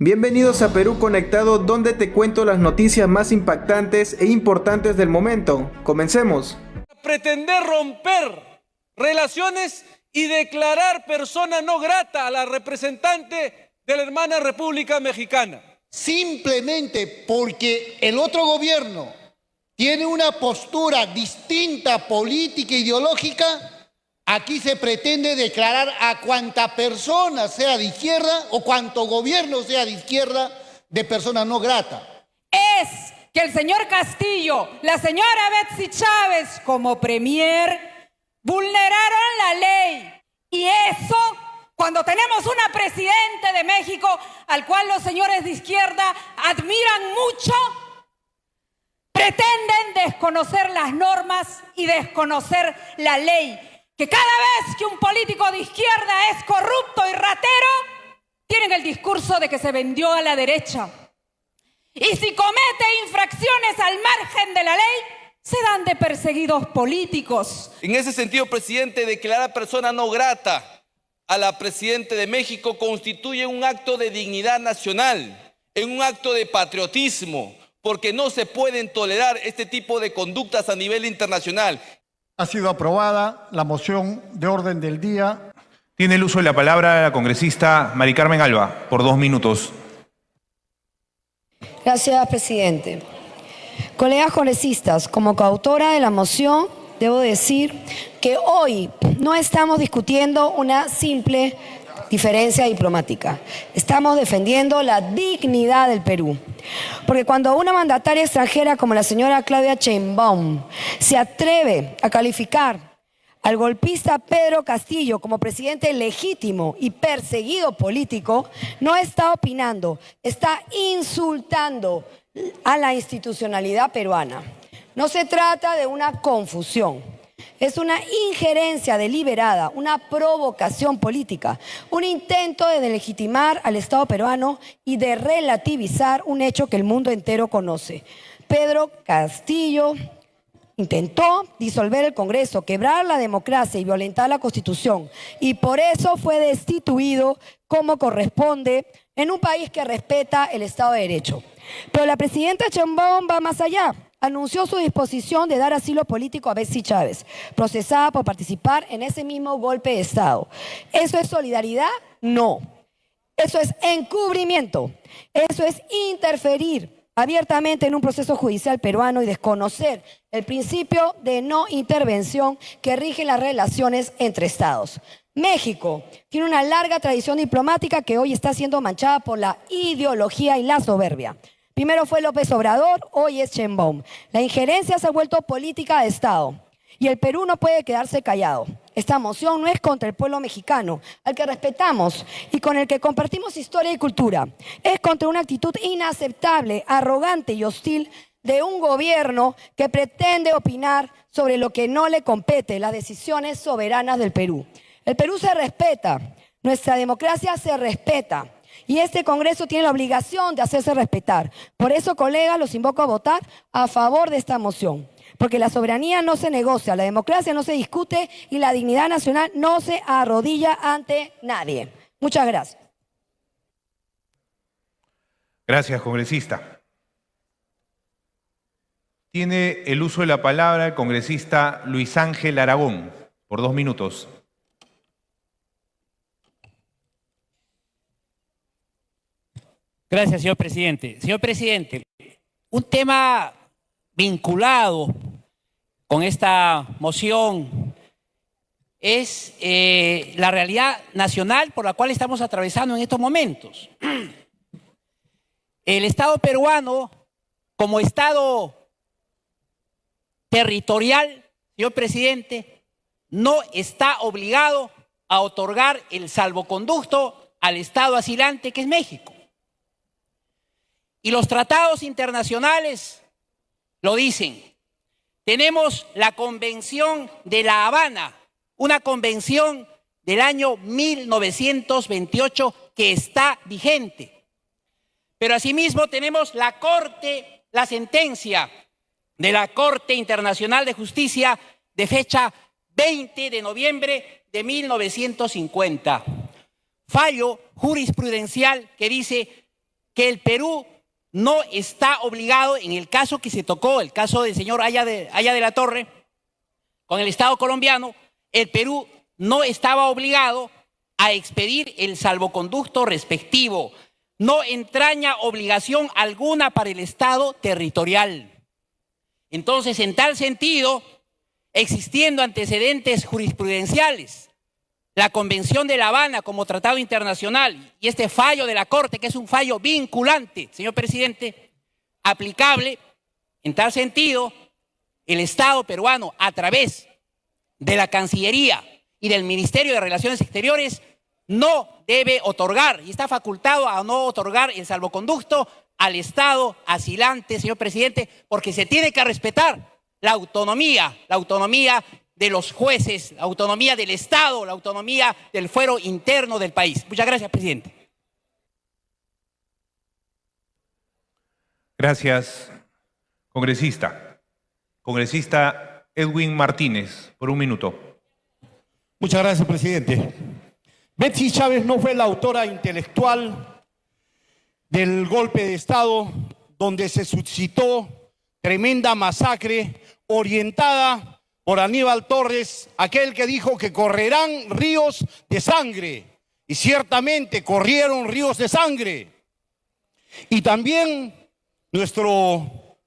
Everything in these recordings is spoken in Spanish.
Bienvenidos a Perú Conectado, donde te cuento las noticias más impactantes e importantes del momento. Comencemos. Pretender romper relaciones y declarar persona no grata a la representante de la hermana República Mexicana. Simplemente porque el otro gobierno tiene una postura distinta, política, ideológica, aquí se pretende declarar a cuanta persona sea de izquierda o cuanto gobierno sea de izquierda de persona no grata. Es que el señor Castillo, la señora Betsy Chávez como premier vulneraron la ley. Y eso cuando tenemos una presidente de México al cual los señores de izquierda admiran mucho, pretenden desconocer las normas y desconocer la ley. Que cada vez que un político de izquierda es corrupto y ratero, tienen el discurso de que se vendió a la derecha. Y si comete infracciones al margen de la ley, se dan de perseguidos políticos. En ese sentido, presidente, declarar persona no grata a la presidenta de México constituye un acto de dignidad nacional, en un acto de patriotismo, porque no se pueden tolerar este tipo de conductas a nivel internacional. Ha sido aprobada la moción de orden del día. Tiene el uso de la palabra la congresista Mari Carmen Alba, por 2 minutos. Gracias, presidente. Colegas congresistas, como coautora de la moción, debo decir que hoy no estamos discutiendo una simple diferencia diplomática. Estamos defendiendo la dignidad del Perú. Porque cuando una mandataria extranjera como la señora Claudia Sheinbaum se atreve a calificar al golpista Pedro Castillo como presidente legítimo y perseguido político, no está opinando, está insultando a la institucionalidad peruana. No se trata de una confusión. Es una injerencia deliberada, una provocación política, un intento de delegitimar al Estado peruano y de relativizar un hecho que el mundo entero conoce. Pedro Castillo intentó disolver el Congreso, quebrar la democracia y violentar la Constitución, y por eso fue destituido como corresponde en un país que respeta el Estado de Derecho. Pero la presidenta Sheinbaum va más allá. Anunció su disposición de dar asilo político a Betsy Chávez, procesada por participar en ese mismo golpe de Estado. ¿Eso es solidaridad? No. Eso es encubrimiento. Eso es interferir abiertamente en un proceso judicial peruano y desconocer el principio de no intervención que rige las relaciones entre Estados. México tiene una larga tradición diplomática que hoy está siendo manchada por la ideología y la soberbia. Primero fue López Obrador, hoy es Sheinbaum. La injerencia se ha vuelto política de Estado y el Perú no puede quedarse callado. Esta moción no es contra el pueblo mexicano, al que respetamos y con el que compartimos historia y cultura. Es contra una actitud inaceptable, arrogante y hostil de un gobierno que pretende opinar sobre lo que no le compete, las decisiones soberanas del Perú. El Perú se respeta, nuestra democracia se respeta. Y este Congreso tiene la obligación de hacerse respetar. Por eso, colegas, los invoco a votar a favor de esta moción. Porque la soberanía no se negocia, la democracia no se discute y la dignidad nacional no se arrodilla ante nadie. Muchas gracias. Gracias, congresista. Tiene el uso de la palabra el congresista Luis Ángel Aragón, por 2 minutos. Gracias, señor presidente. Señor presidente, un tema vinculado con esta moción es la realidad nacional por la cual estamos atravesando en estos momentos. El Estado peruano, como Estado territorial, señor presidente, no está obligado a otorgar el salvoconducto al Estado asilante que es México. Y los tratados internacionales lo dicen. Tenemos la Convención de La Habana, una convención del año 1928 que está vigente. Pero asimismo tenemos la sentencia de la Corte Internacional de Justicia de fecha 20 de noviembre de 1950. Fallo jurisprudencial que dice: que el Perú no está obligado, en el caso que se tocó, el caso del señor Haya de la Torre, con el Estado colombiano, el Perú no estaba obligado a expedir el salvoconducto respectivo. No entraña obligación alguna para el Estado territorial. Entonces, en tal sentido, existiendo antecedentes jurisprudenciales, la Convención de La Habana como tratado internacional y este fallo de la Corte, que es un fallo vinculante, señor presidente, aplicable, en tal sentido, el Estado peruano, a través de la Cancillería y del Ministerio de Relaciones Exteriores, no debe otorgar, y está facultado a no otorgar el salvoconducto al Estado asilante, señor presidente, porque se tiene que respetar la autonomía de los jueces, la autonomía del Estado, la autonomía del fuero interno del país. Muchas gracias, presidente. Gracias, congresista. Congresista Edwin Martínez, por un minuto. Muchas gracias, presidente. Betsy Chávez no fue la autora intelectual del golpe de Estado donde se suscitó tremenda masacre orientada por Aníbal Torres, aquel que dijo que correrán ríos de sangre. Y ciertamente corrieron ríos de sangre. Y también nuestro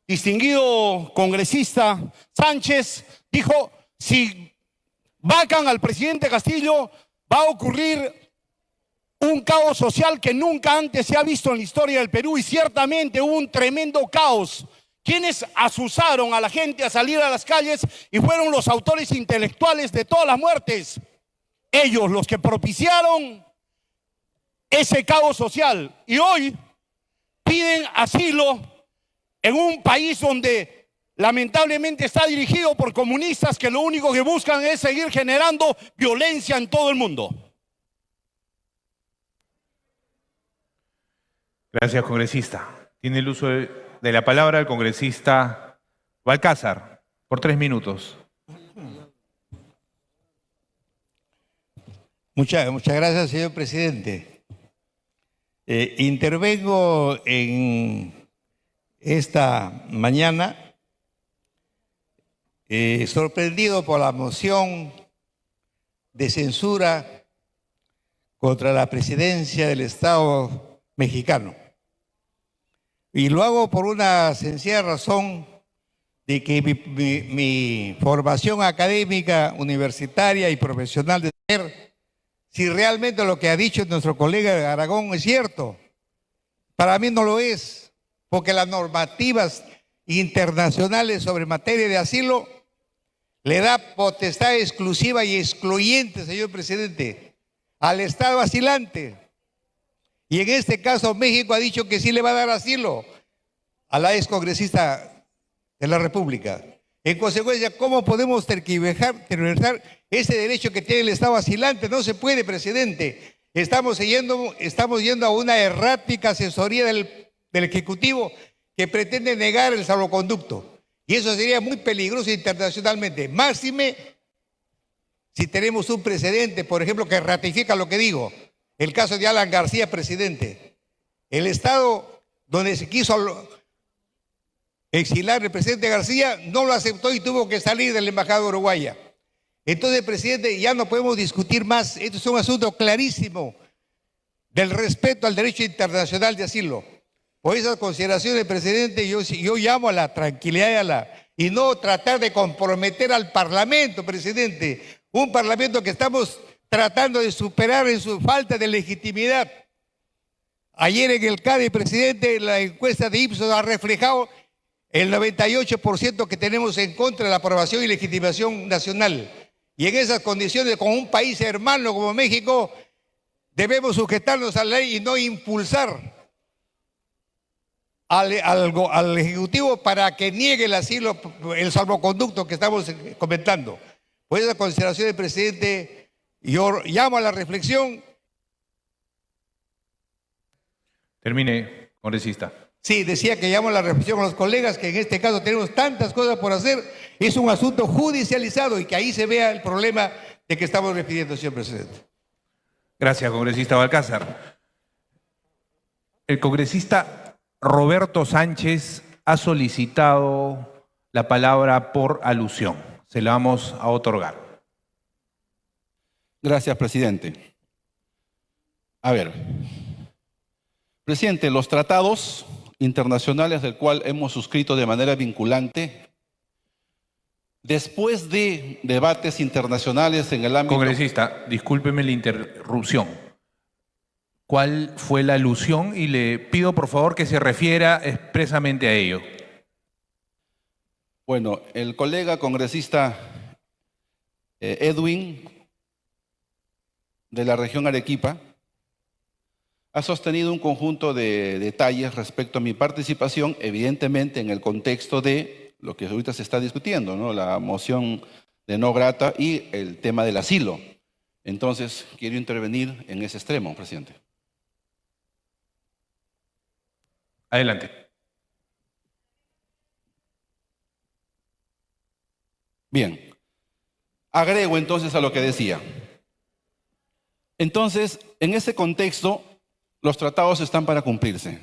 distinguido congresista Sánchez dijo, si vacan al presidente Castillo, va a ocurrir un caos social que nunca antes se ha visto en la historia del Perú, y ciertamente hubo un tremendo caos. Quienes asusaron a la gente a salir a las calles y fueron los autores intelectuales de todas las muertes. Ellos, los que propiciaron ese caos social. Y hoy piden asilo en un país donde lamentablemente está dirigido por comunistas que lo único que buscan es seguir generando violencia en todo el mundo. Gracias, congresista. Tiene el uso de la palabra el congresista Balcázar, por 3 minutos. Muchas gracias, señor presidente. Intervengo en esta mañana sorprendido por la moción de censura contra la presidencia del Estado mexicano. Y lo hago por una sencilla razón de que mi formación académica, universitaria y profesional de saber si realmente lo que ha dicho nuestro colega Aragón es cierto. Para mí no lo es, porque las normativas internacionales sobre materia de asilo le da potestad exclusiva y excluyente, señor presidente, al Estado asilante. Y en este caso México ha dicho que sí le va a dar asilo a la excongresista de la República. En consecuencia, ¿cómo podemos tergiversar ese derecho que tiene el Estado asilante? No se puede, presidente. Estamos yendo a una errática asesoría del Ejecutivo que pretende negar el salvoconducto. Y eso sería muy peligroso internacionalmente. Máxime si tenemos un precedente, por ejemplo, que ratifica lo que digo. El caso de Alan García, presidente. El Estado donde se quiso exilar el presidente García no lo aceptó y tuvo que salir de la embajada uruguaya. Entonces, presidente, ya no podemos discutir más. Esto es un asunto clarísimo del respeto al derecho internacional de asilo. Por esas consideraciones, presidente, yo llamo a la tranquilidad y no tratar de comprometer al Parlamento, presidente. Un Parlamento que estamos tratando de superar en su falta de legitimidad. Ayer en el CADE, presidente, la encuesta de Ipsos ha reflejado el 98% que tenemos en contra de la aprobación y legitimación nacional. Y en esas condiciones, con un país hermano como México, debemos sujetarnos a la ley y no impulsar al Ejecutivo para que niegue el asilo, el salvoconducto que estamos comentando. Por esa consideración del presidente, yo llamo a la reflexión. Termine, congresista. Sí, decía que llamo a la reflexión a los colegas que en este caso tenemos tantas cosas por hacer. Es un asunto judicializado y que ahí se vea el problema de que estamos refiriendo, señor presidente. Gracias, congresista Balcázar. El congresista Roberto Sánchez ha solicitado la palabra por alusión. Se la vamos a otorgar. Gracias, presidente. A ver, presidente, los tratados internacionales del cual hemos suscrito de manera vinculante, después de debates internacionales en el ámbito... Congresista, discúlpeme la interrupción. ¿Cuál fue la alusión? Y le pido por favor que se refiera expresamente a ello. Bueno, el colega congresista Edwin, de la región Arequipa, ha sostenido un conjunto de detalles respecto a mi participación, evidentemente en el contexto de lo que ahorita se está discutiendo, ¿no? La moción de no grata y el tema del asilo. Entonces, quiero intervenir en ese extremo, presidente. Adelante. Bien. Agrego entonces a lo que decía. Entonces, en ese contexto, los tratados están para cumplirse.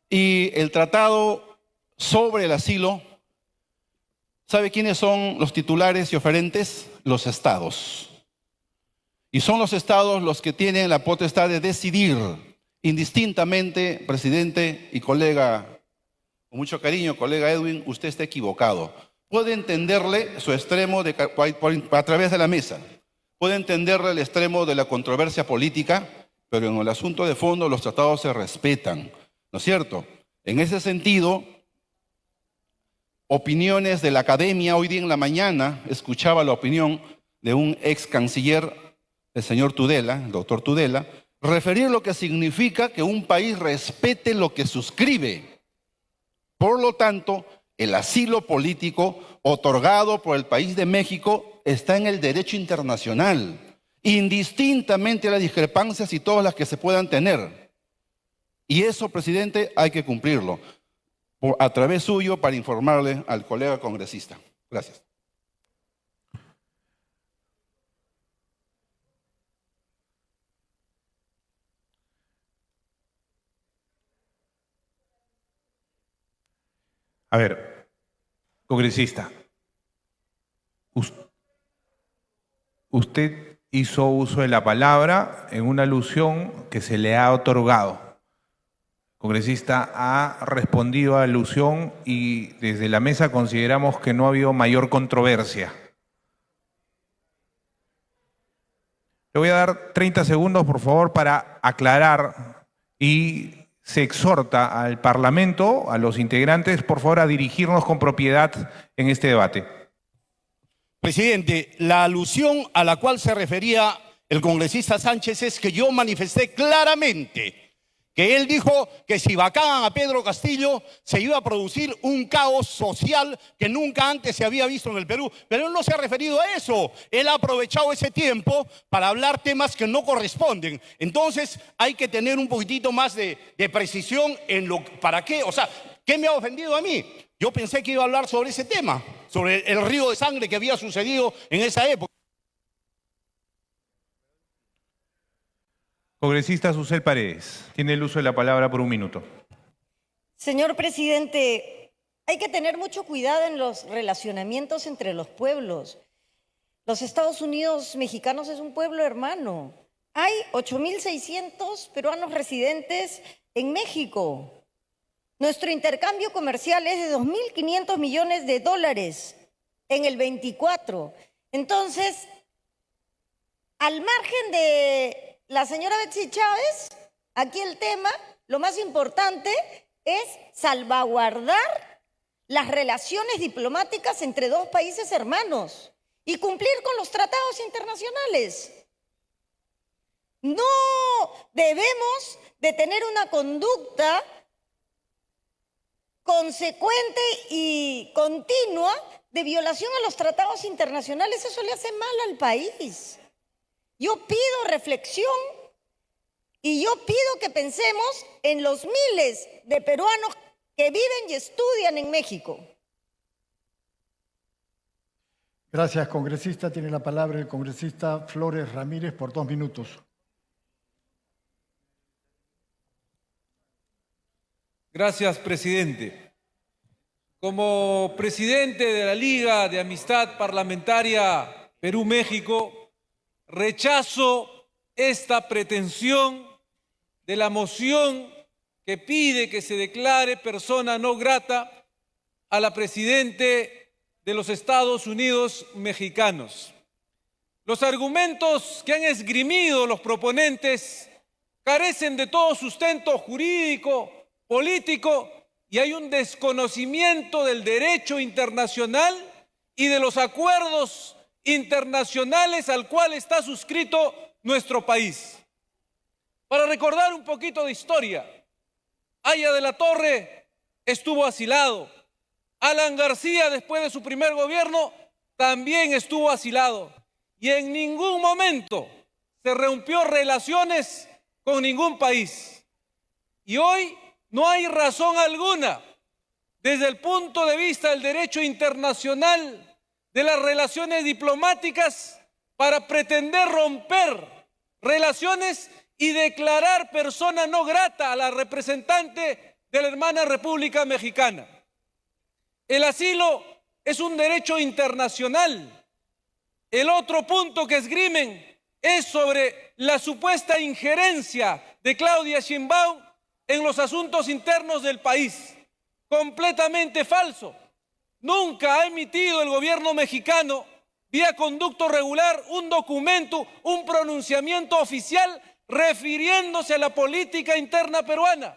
Y el tratado sobre el asilo, ¿sabe quiénes son los titulares y oferentes? Los estados. Y son los estados los que tienen la potestad de decidir indistintamente, presidente y colega, con mucho cariño, colega Edwin, usted está equivocado. Puede entenderle su extremo a través de la mesa. Puede entenderle el extremo de la controversia política, pero en el asunto de fondo los tratados se respetan, ¿no es cierto? En ese sentido, opiniones de la academia, hoy día en la mañana escuchaba la opinión de un ex canciller, el señor Tudela, el doctor Tudela, referir lo que significa que un país respete lo que suscribe. Por lo tanto, el asilo político otorgado por el país de México está en el derecho internacional, indistintamente a las discrepancias y todas las que se puedan tener. Y eso, presidente, hay que cumplirlo a través suyo para informarle al colega congresista. Gracias. A ver, congresista, usted hizo uso de la palabra en una alusión que se le ha otorgado. El congresista ha respondido a la alusión y desde la mesa consideramos que no ha habido mayor controversia. Le voy a dar 30 segundos, por favor, para aclarar y se exhorta al Parlamento, a los integrantes, por favor, a dirigirnos con propiedad en este debate. Presidente, la alusión a la cual se refería el congresista Sánchez es que yo manifesté claramente que él dijo que si vacaban a Pedro Castillo se iba a producir un caos social que nunca antes se había visto en el Perú. Pero él no se ha referido a eso. Él ha aprovechado ese tiempo para hablar temas que no corresponden. Entonces hay que tener un poquitito más de precisión en lo... ¿Para qué? O sea, ¿qué me ha ofendido a mí? Yo pensé que iba a hablar sobre ese tema, sobre el río de sangre que había sucedido en esa época. Congresista Susel Paredes, tiene el uso de la palabra por un minuto. Señor presidente, hay que tener mucho cuidado en los relacionamientos entre los pueblos. Los Estados Unidos mexicanos es un pueblo hermano. Hay 8.600 peruanos residentes en México. Nuestro intercambio comercial es de 2.500 millones de dólares en el 24. Entonces, al margen de la señora Betsy Chávez, aquí el tema, lo más importante es salvaguardar las relaciones diplomáticas entre dos países hermanos y cumplir con los tratados internacionales. No debemos de tener una conducta consecuente y continua de violación a los tratados internacionales. Eso le hace mal al país. Yo pido reflexión y yo pido que pensemos en los miles de peruanos que viven y estudian en México. Gracias, congresista. Tiene la palabra el congresista Flores Ramírez por 2 minutos. Gracias, presidente. Como presidente de la Liga de Amistad Parlamentaria Perú-México, rechazo esta pretensión de la moción que pide que se declare persona no grata a la presidente de los Estados Unidos mexicanos. Los argumentos que han esgrimido los proponentes carecen de todo sustento jurídico, político, y hay un desconocimiento del derecho internacional y de los acuerdos internacionales al cual está suscrito nuestro país. Para recordar un poquito de historia, Haya de la Torre estuvo asilado. Alan García, después de su primer gobierno, también estuvo asilado. Y en ningún momento se rompió relaciones con ningún país. Y hoy no hay razón alguna, desde el punto de vista del derecho internacional, de las relaciones diplomáticas, para pretender romper relaciones y declarar persona no grata a la representante de la hermana República Mexicana. El asilo es un derecho internacional. El otro punto que esgrimen es sobre la supuesta injerencia de Claudia Sheinbaum en los asuntos internos del país. Completamente falso. Nunca ha emitido el gobierno mexicano, vía conducto regular, un documento, un pronunciamiento oficial refiriéndose a la política interna peruana.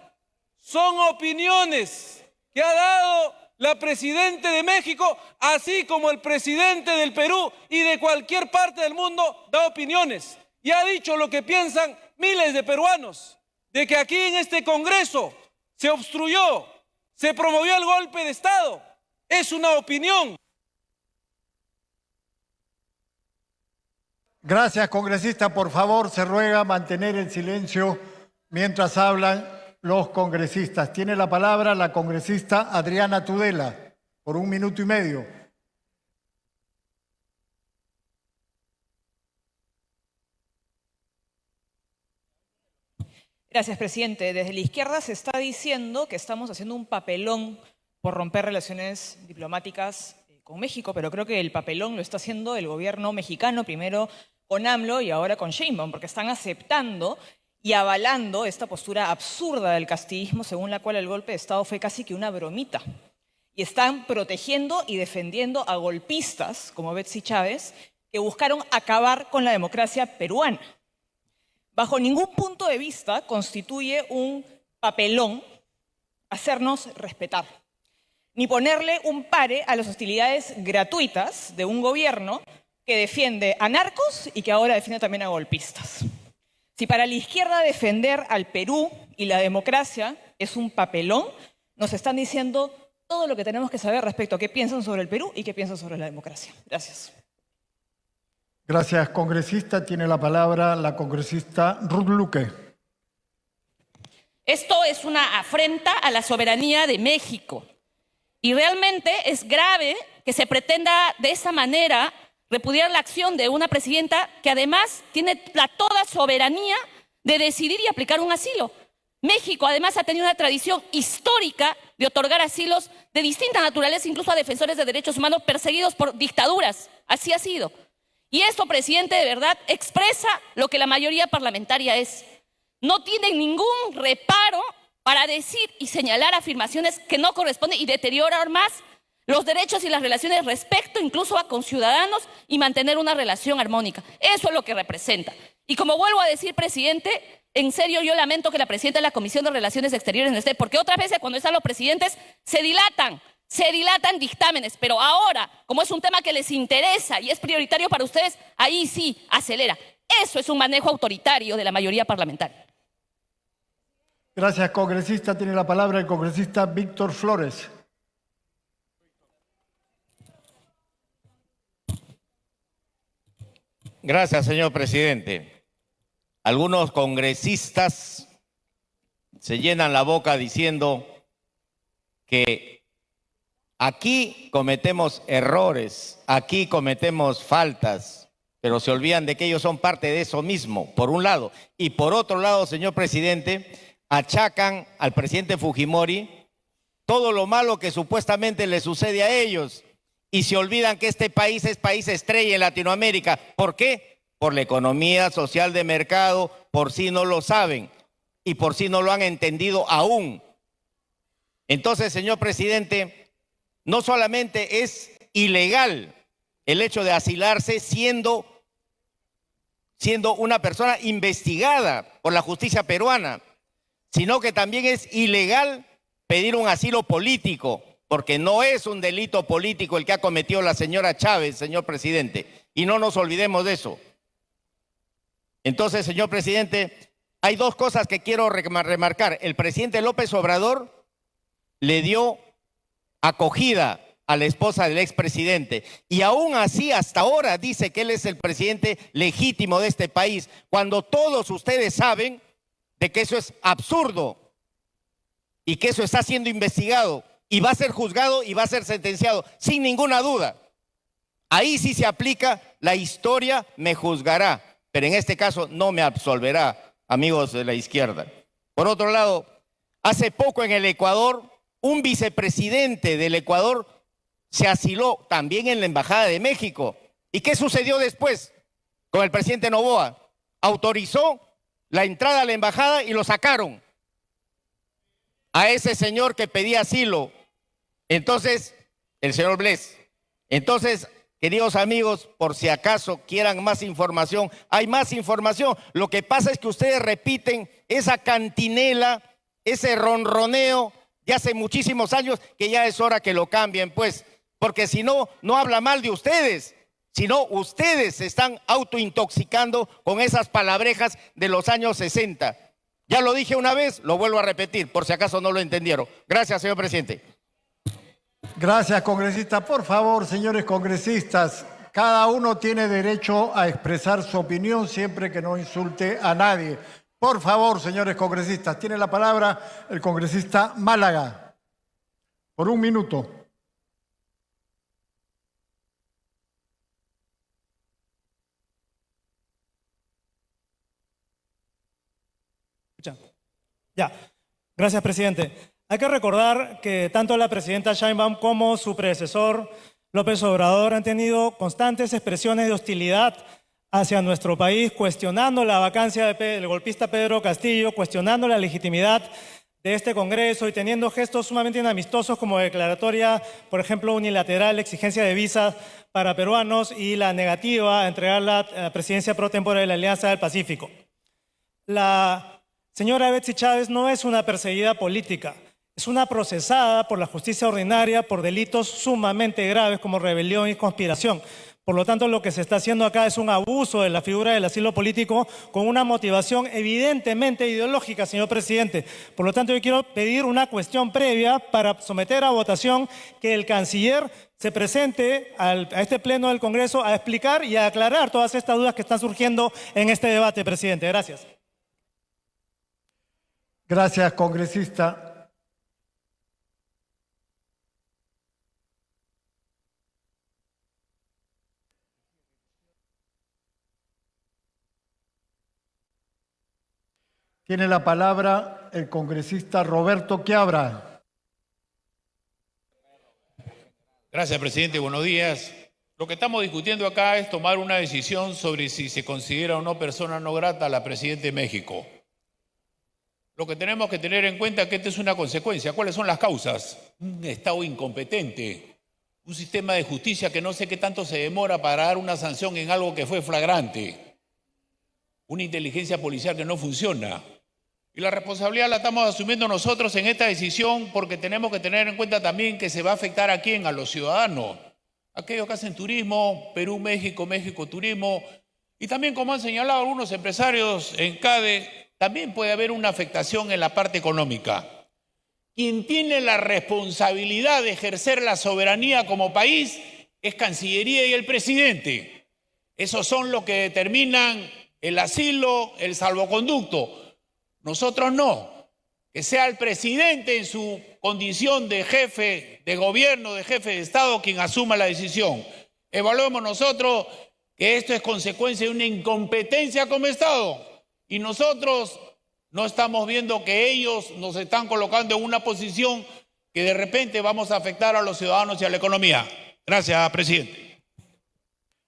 Son opiniones que ha dado la presidenta de México, así como el presidente del Perú y de cualquier parte del mundo da opiniones. Y ha dicho lo que piensan miles de peruanos, de que aquí en este Congreso se obstruyó, se promovió el golpe de Estado. Es una opinión. Gracias, congresista. Por favor, se ruega mantener el silencio mientras hablan los congresistas. Tiene la palabra la congresista Adriana Tudela, por 1 minuto y medio. Gracias, presidente. Desde la izquierda se está diciendo que estamos haciendo un papelón por romper relaciones diplomáticas con México, pero creo que el papelón lo está haciendo el gobierno mexicano, primero con AMLO y ahora con Sheinbaum, porque están aceptando y avalando esta postura absurda del castillismo, según la cual el golpe de Estado fue casi que una bromita. Y están protegiendo y defendiendo a golpistas, como Betsy Chávez, que buscaron acabar con la democracia peruana. Bajo ningún punto de vista constituye un papelón hacernos respetar, ni ponerle un pare a las hostilidades gratuitas de un gobierno que defiende a narcos y que ahora defiende también a golpistas. Si para la izquierda defender al Perú y la democracia es un papelón, nos están diciendo todo lo que tenemos que saber respecto a qué piensan sobre el Perú y qué piensan sobre la democracia. Gracias. Gracias, congresista. Tiene la palabra la congresista Ruth Luque. Esto es una afrenta a la soberanía de México. Y realmente es grave que se pretenda de esa manera repudiar la acción de una presidenta que además tiene la toda soberanía de decidir y aplicar un asilo. México además ha tenido una tradición histórica de otorgar asilos de distinta naturaleza, incluso a defensores de derechos humanos perseguidos por dictaduras. Así ha sido. Y esto, presidente, de verdad expresa lo que la mayoría parlamentaria es. No tienen ningún reparo para decir y señalar afirmaciones que no corresponden y deteriorar más los derechos y las relaciones respecto incluso a conciudadanos y mantener una relación armónica. Eso es lo que representa. Y como vuelvo a decir, presidente, en serio yo lamento que la presidenta de la Comisión de Relaciones Exteriores no esté, porque otras veces cuando están los presidentes se dilatan dictámenes, pero ahora, como es un tema que les interesa y es prioritario para ustedes, ahí sí acelera. Eso es un manejo autoritario de la mayoría parlamentaria. Gracias, congresista. Tiene la palabra el congresista Víctor Flores. Gracias, señor presidente. Algunos congresistas se llenan la boca diciendo que aquí cometemos errores, aquí cometemos faltas, pero se olvidan de que ellos son parte de eso mismo, por un lado. Y por otro lado, señor presidente, achacan al presidente Fujimori todo lo malo que supuestamente le sucede a ellos y se olvidan que este país es país estrella en Latinoamérica. ¿Por qué? Por la economía social de mercado, por si no lo saben y por si no lo han entendido aún. Entonces, señor presidente, no solamente es ilegal el hecho de asilarse siendo una persona investigada por la justicia peruana, sino que también es ilegal pedir un asilo político, porque no es un delito político el que ha cometido la señora Chávez, señor presidente, y no nos olvidemos de eso. Entonces, señor presidente, hay dos cosas que quiero remarcar. El presidente López Obrador le dio acogida a la esposa del expresidente y aún así hasta ahora dice que él es el presidente legítimo de este país, cuando todos ustedes saben de que eso es absurdo y que eso está siendo investigado y va a ser juzgado y va a ser sentenciado sin ninguna duda. Ahí sí se aplica la historia me juzgará, pero en este caso no me absolverá, amigos de la izquierda. Por otro lado, hace poco en el Ecuador, un vicepresidente del Ecuador se asiló también en la Embajada de México. ¿Y qué sucedió después con el presidente Noboa? Autorizó la entrada a la embajada y lo sacaron a ese señor que pedía asilo. Entonces, el señor Bles. Entonces, queridos amigos, por si acaso quieran más información, hay más información. Lo que pasa es que ustedes repiten esa cantinela, ese ronroneo de hace muchísimos años, que ya es hora que lo cambien, pues, porque si no, no habla mal de ustedes, sino ustedes se están autointoxicando con esas palabrejas de los años 60. Ya lo dije una vez, lo vuelvo a repetir, por si acaso no lo entendieron. Gracias, señor presidente. Gracias, congresista. Por favor, señores congresistas, cada uno tiene derecho a expresar su opinión siempre que no insulte a nadie. Por favor, señores congresistas, tiene la palabra el congresista Málaga. Por 1 minuto. Ya, gracias, presidente. Hay que recordar que tanto la presidenta Sheinbaum como su predecesor López Obrador han tenido constantes expresiones de hostilidad hacia nuestro país, cuestionando la vacancia del golpista Pedro Castillo, cuestionando la legitimidad de este Congreso y teniendo gestos sumamente inamistosos como declaratoria, por ejemplo, unilateral, exigencia de visas para peruanos y la negativa a entregar la presidencia pro tempore de la Alianza del Pacífico. La señora Betsy Chávez no es una perseguida política, es una procesada por la justicia ordinaria por delitos sumamente graves como rebelión y conspiración. Por lo tanto, lo que se está haciendo acá es un abuso de la figura del asilo político con una motivación evidentemente ideológica, señor presidente. Por lo tanto, yo quiero pedir una cuestión previa para someter a votación que el canciller se presente a este pleno del Congreso a explicar y a aclarar todas estas dudas que están surgiendo en este debate, presidente. Gracias. Gracias, congresista. Tiene la palabra el congresista Roberto Quiabra. Gracias, presidente. Buenos días. Lo que estamos discutiendo acá es tomar una decisión sobre si se considera o no persona no grata a la presidenta de México. Lo que tenemos que tener en cuenta es que esta es una consecuencia. ¿Cuáles son las causas? Un Estado incompetente, un sistema de justicia que no sé qué tanto se demora para dar una sanción en algo que fue flagrante, una inteligencia policial que no funciona. Y la responsabilidad la estamos asumiendo nosotros en esta decisión porque tenemos que tener en cuenta también que se va a afectar a quién, a los ciudadanos, aquellos que hacen turismo, Perú, México, México, turismo, y también como han señalado algunos empresarios en CADE, también puede haber una afectación en la parte económica. Quien tiene la responsabilidad de ejercer la soberanía como país es Cancillería y el presidente. Esos son los que determinan el asilo, el salvoconducto. Nosotros no. Que sea el presidente en su condición de jefe de gobierno, de jefe de Estado, quien asuma la decisión. Evaluemos nosotros que esto es consecuencia de una incompetencia como Estado. Y nosotros No estamos viendo que ellos nos están colocando en una posición que de repente vamos a afectar a los ciudadanos y a la economía. Gracias, presidente.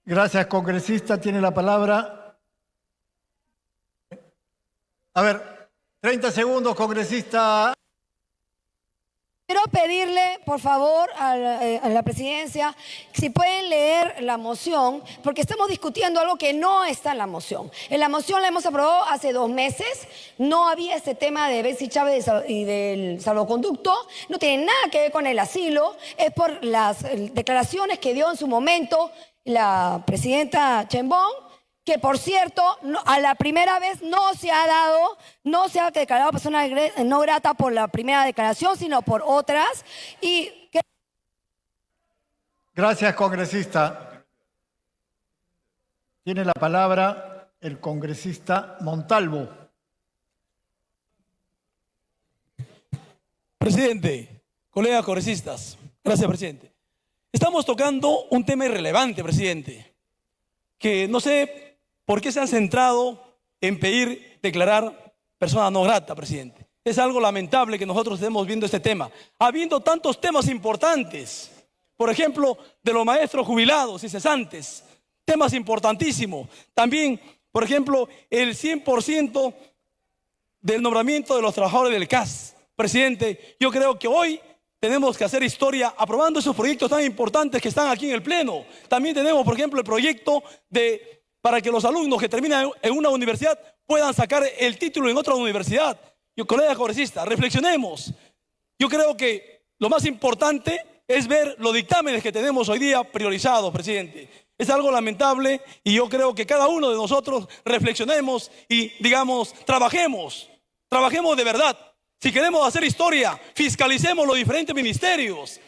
Gracias, congresista. Tiene la palabra. A ver, 30 segundos, congresista. Quiero pedirle, por favor, a la presidencia, si pueden leer la moción, porque estamos discutiendo algo que no está en la moción. En la moción la hemos aprobado hace 2 meses, no había este tema de Betsy Chávez y del salvoconducto, no tiene nada que ver con el asilo, es por las declaraciones que dio en su momento la presidenta Sheinbaum, que por cierto, a la primera vez no se ha declarado persona no grata por la primera declaración, sino por otras. Gracias, congresista. Tiene la palabra el congresista Montalvo. Presidente, colegas congresistas, gracias, presidente. Estamos tocando un tema irrelevante, presidente, que no sé por qué se han centrado en pedir declarar persona no grata, presidente. Es algo lamentable que nosotros estemos viendo este tema, habiendo tantos temas importantes, por ejemplo, de los maestros jubilados y cesantes, temas importantísimos. También, por ejemplo, el 100% del nombramiento de los trabajadores del CAS. Presidente, yo creo que hoy tenemos que hacer historia aprobando esos proyectos tan importantes que están aquí en el Pleno. También tenemos, por ejemplo, el proyecto para que los alumnos que terminan en una universidad puedan sacar el título en otra universidad. Colegas congresistas, reflexionemos. Yo creo que lo más importante es ver los dictámenes que tenemos hoy día priorizados, presidente. Es algo lamentable y yo creo que cada uno de nosotros reflexionemos y, digamos, trabajemos de verdad. Si queremos hacer historia, fiscalicemos los diferentes ministerios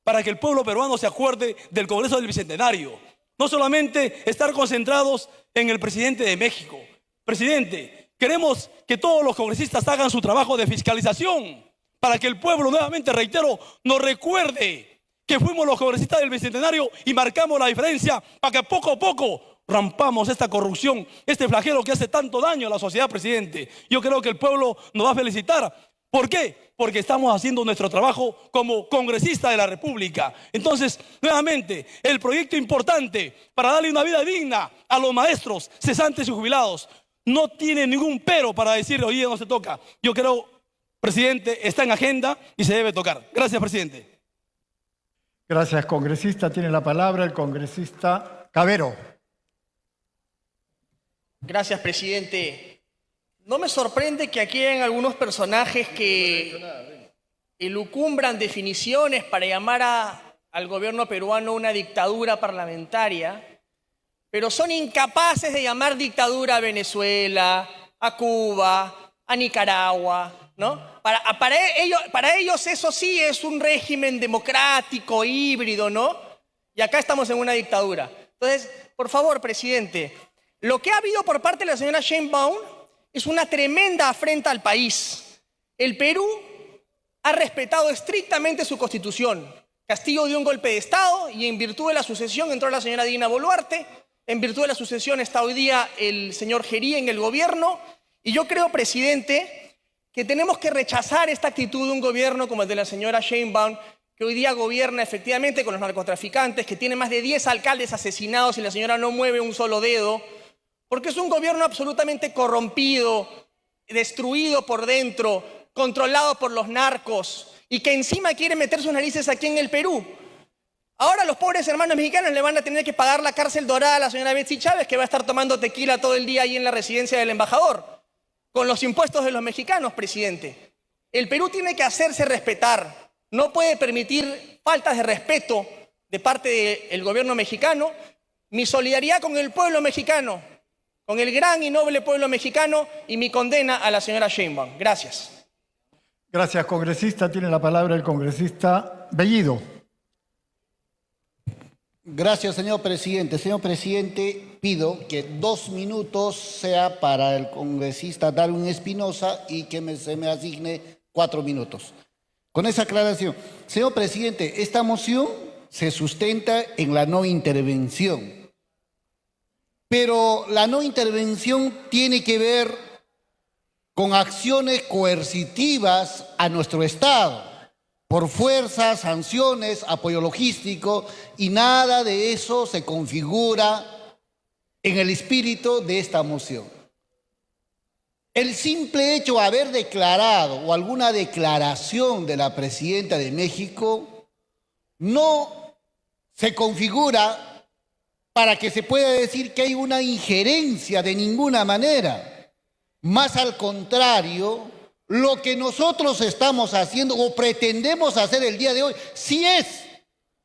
para que el pueblo peruano se acuerde del Congreso del Bicentenario. No solamente estar concentrados en el presidente de México. Presidente, queremos que todos los congresistas hagan su trabajo de fiscalización para que el pueblo, nuevamente reitero, nos recuerde que fuimos los congresistas del Bicentenario y marcamos la diferencia para que poco a poco rompamos esta corrupción, este flagelo que hace tanto daño a la sociedad, presidente. Yo creo que el pueblo nos va a felicitar. ¿Por qué? Porque estamos haciendo nuestro trabajo como congresista de la República. Entonces, nuevamente, el proyecto importante para darle una vida digna a los maestros, cesantes y jubilados, no tiene ningún pero para decir, oye, no se toca. Yo creo, presidente, está en agenda y se debe tocar. Gracias, presidente. Gracias, congresista. Tiene la palabra el congresista Cabero. Gracias, presidente. No me sorprende que aquí hayan algunos personajes que elucumbran definiciones para llamar al gobierno peruano una dictadura parlamentaria, pero son incapaces de llamar dictadura a Venezuela, a Cuba, a Nicaragua, ¿no? Para ellos eso sí es un régimen democrático, híbrido, ¿no? Y acá estamos en una dictadura. Entonces, por favor, presidente, lo que ha habido por parte de la señora Sheinbaum es una tremenda afrenta al país. El Perú ha respetado estrictamente su constitución. Castillo dio un golpe de Estado y en virtud de la sucesión entró la señora Dina Boluarte. En virtud de la sucesión está hoy día el señor Gerí en el gobierno. Y yo creo, presidente, que tenemos que rechazar esta actitud de un gobierno como el de la señora Sheinbaum, que hoy día gobierna efectivamente con los narcotraficantes, que tiene más de 10 alcaldes asesinados y la señora no mueve un solo dedo. Porque es un gobierno absolutamente corrompido, destruido por dentro, controlado por los narcos y que encima quiere meter sus narices aquí en el Perú. Ahora los pobres hermanos mexicanos le van a tener que pagar la cárcel dorada a la señora Betsy Chávez, que va a estar tomando tequila todo el día ahí en la residencia del embajador, con los impuestos de los mexicanos, presidente. El Perú tiene que hacerse respetar, no puede permitir faltas de respeto de parte del gobierno mexicano. Mi solidaridad con el pueblo mexicano, con el gran y noble pueblo mexicano y mi condena a la señora Sheinbaum. Gracias. Gracias, congresista. Tiene la palabra el congresista Bellido. Gracias, señor presidente. Señor presidente, pido que 2 minutos sea para el congresista Darwin Espinosa y que se me asigne 4 minutos. Con esa aclaración. Señor presidente, esta moción se sustenta en la no intervención. Pero la no intervención tiene que ver con acciones coercitivas a nuestro Estado, por fuerza, sanciones, apoyo logístico, y nada de eso se configura en el espíritu de esta moción. El simple hecho de haber declarado o alguna declaración de la presidenta de México no se configura para que se pueda decir que hay una injerencia de ninguna manera. Más al contrario, lo que nosotros estamos haciendo o pretendemos hacer el día de hoy sí es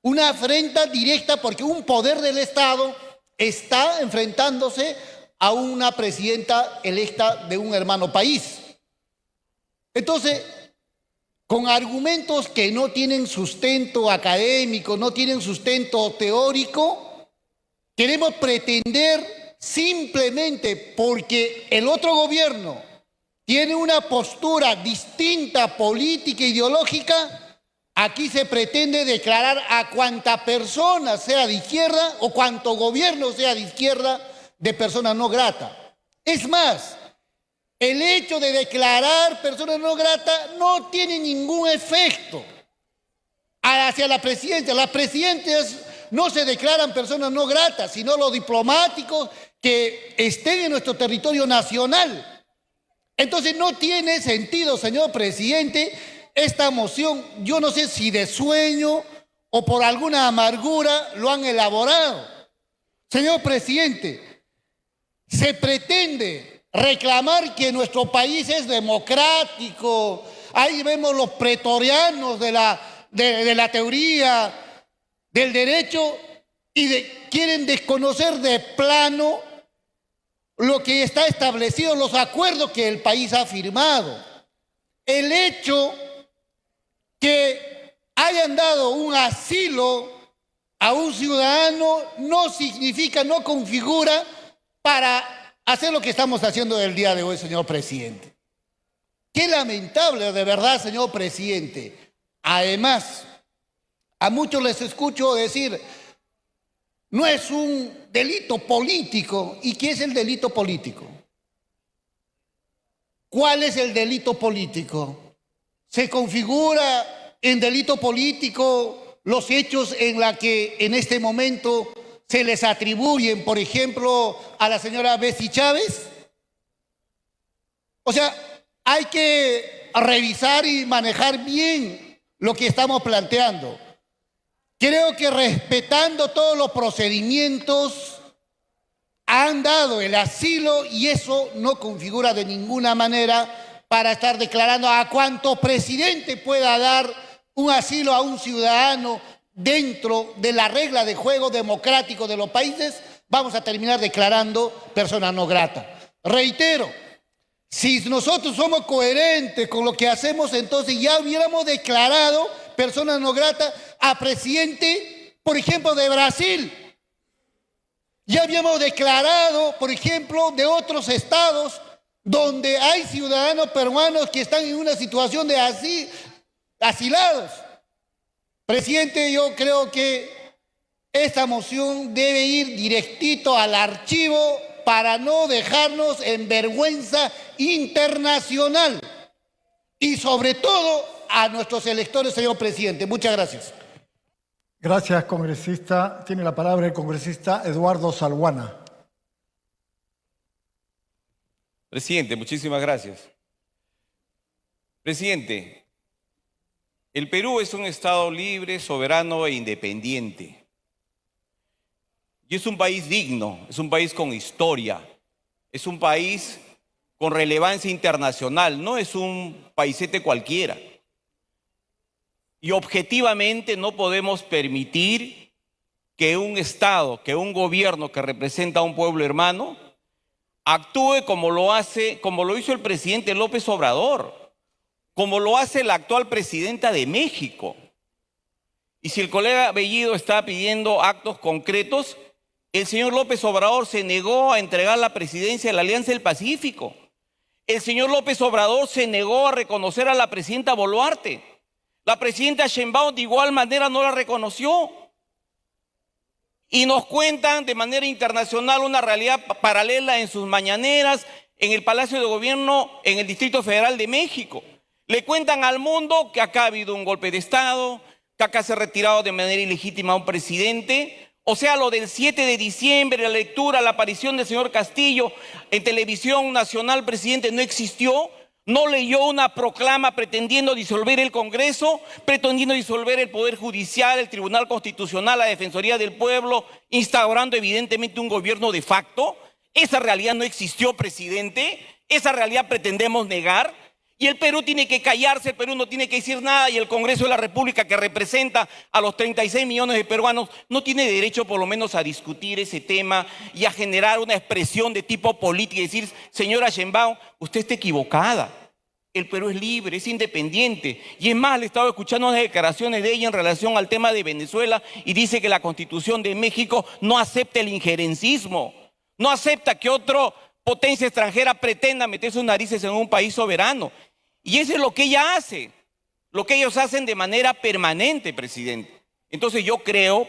una afrenta directa, porque un poder del Estado está enfrentándose a una presidenta electa de un hermano país. Entonces, con argumentos que no tienen sustento académico, no tienen sustento teórico, queremos pretender simplemente porque el otro gobierno tiene una postura distinta, política, ideológica, aquí se pretende declarar a cuanta persona sea de izquierda o cuanto gobierno sea de izquierda de persona no grata. Es más, el hecho de declarar persona no grata no tiene ningún efecto hacia la presidencia. Las presidencias no se declaran personas no gratas, sino los diplomáticos que estén en nuestro territorio nacional. Entonces no tiene sentido, señor presidente, esta moción. Yo no sé si de sueño o por alguna amargura lo han elaborado. Señor presidente, se pretende reclamar que nuestro país es democrático. Ahí vemos los pretorianos de la teoría del derecho y quieren desconocer de plano lo que está establecido, los acuerdos que el país ha firmado. El hecho que hayan dado un asilo a un ciudadano no significa, no configura para hacer lo que estamos haciendo el día de hoy, señor presidente. Qué lamentable, de verdad, señor presidente. Además, a muchos les escucho decir, no es un delito político. ¿Y qué es el delito político? ¿Cuál es el delito político? ¿Se configura en delito político los hechos en la que en este momento se les atribuyen, por ejemplo, a la señora Betsy Chávez? O sea, hay que revisar y manejar bien lo que estamos planteando. Creo que respetando todos los procedimientos han dado el asilo y eso no configura de ninguna manera para estar declarando a cuánto presidente pueda dar un asilo a un ciudadano dentro de la regla de juego democrático de los países. Vamos a terminar declarando persona no grata. Reitero, si nosotros somos coherentes con lo que hacemos, entonces ya hubiéramos declarado persona no grata a presidente, por ejemplo, de Brasil. Ya habíamos declarado, por ejemplo, de otros estados donde hay ciudadanos peruanos que están en una situación de asilados. Presidente, yo creo que esta moción debe ir directito al archivo para no dejarnos en vergüenza internacional y sobre todo a nuestros electores, señor presidente. Muchas gracias. Gracias, congresista. Tiene la palabra el congresista Eduardo Salguana. Presidente, muchísimas gracias. Presidente, el Perú es un Estado libre, soberano e independiente. Y es un país digno, es un país con historia, es un país con relevancia internacional, no es un paisete cualquiera. Y objetivamente no podemos permitir que un Estado, que un gobierno que representa a un pueblo hermano, actúe como lo hizo el presidente López Obrador, como lo hace la actual presidenta de México. Y si el colega Bellido está pidiendo actos concretos, el señor López Obrador se negó a entregar la presidencia de la Alianza del Pacífico. El señor López Obrador se negó a reconocer a la presidenta Boluarte. La presidenta Sheinbaum de igual manera no la reconoció. Y nos cuentan de manera internacional una realidad paralela en sus mañaneras, en el Palacio de Gobierno en el Distrito Federal de México. Le cuentan al mundo que acá ha habido un golpe de Estado, que acá se ha retirado de manera ilegítima a un presidente. O sea, lo del 7 de diciembre, la lectura, la aparición del señor Castillo en televisión nacional, presidente, no existió. No leyó una proclama pretendiendo disolver el Congreso, pretendiendo disolver el Poder Judicial, el Tribunal Constitucional, la Defensoría del Pueblo, instaurando evidentemente un gobierno de facto. Esa realidad no existió, presidente. Esa realidad pretendemos negar. Y el Perú tiene que callarse, el Perú no tiene que decir nada, y el Congreso de la República, que representa a los 36 millones de peruanos, no tiene derecho por lo menos a discutir ese tema y a generar una expresión de tipo político y decir, señora Sheinbaum, usted está equivocada. El Perú es libre, es independiente. Y es más, le he estado escuchando unas declaraciones de ella en relación al tema de Venezuela y dice que la Constitución de México no acepta el injerencismo, no acepta que otra potencia extranjera pretenda meter sus narices en un país soberano. Y eso es lo que ella hace, lo que ellos hacen de manera permanente, presidente. Entonces yo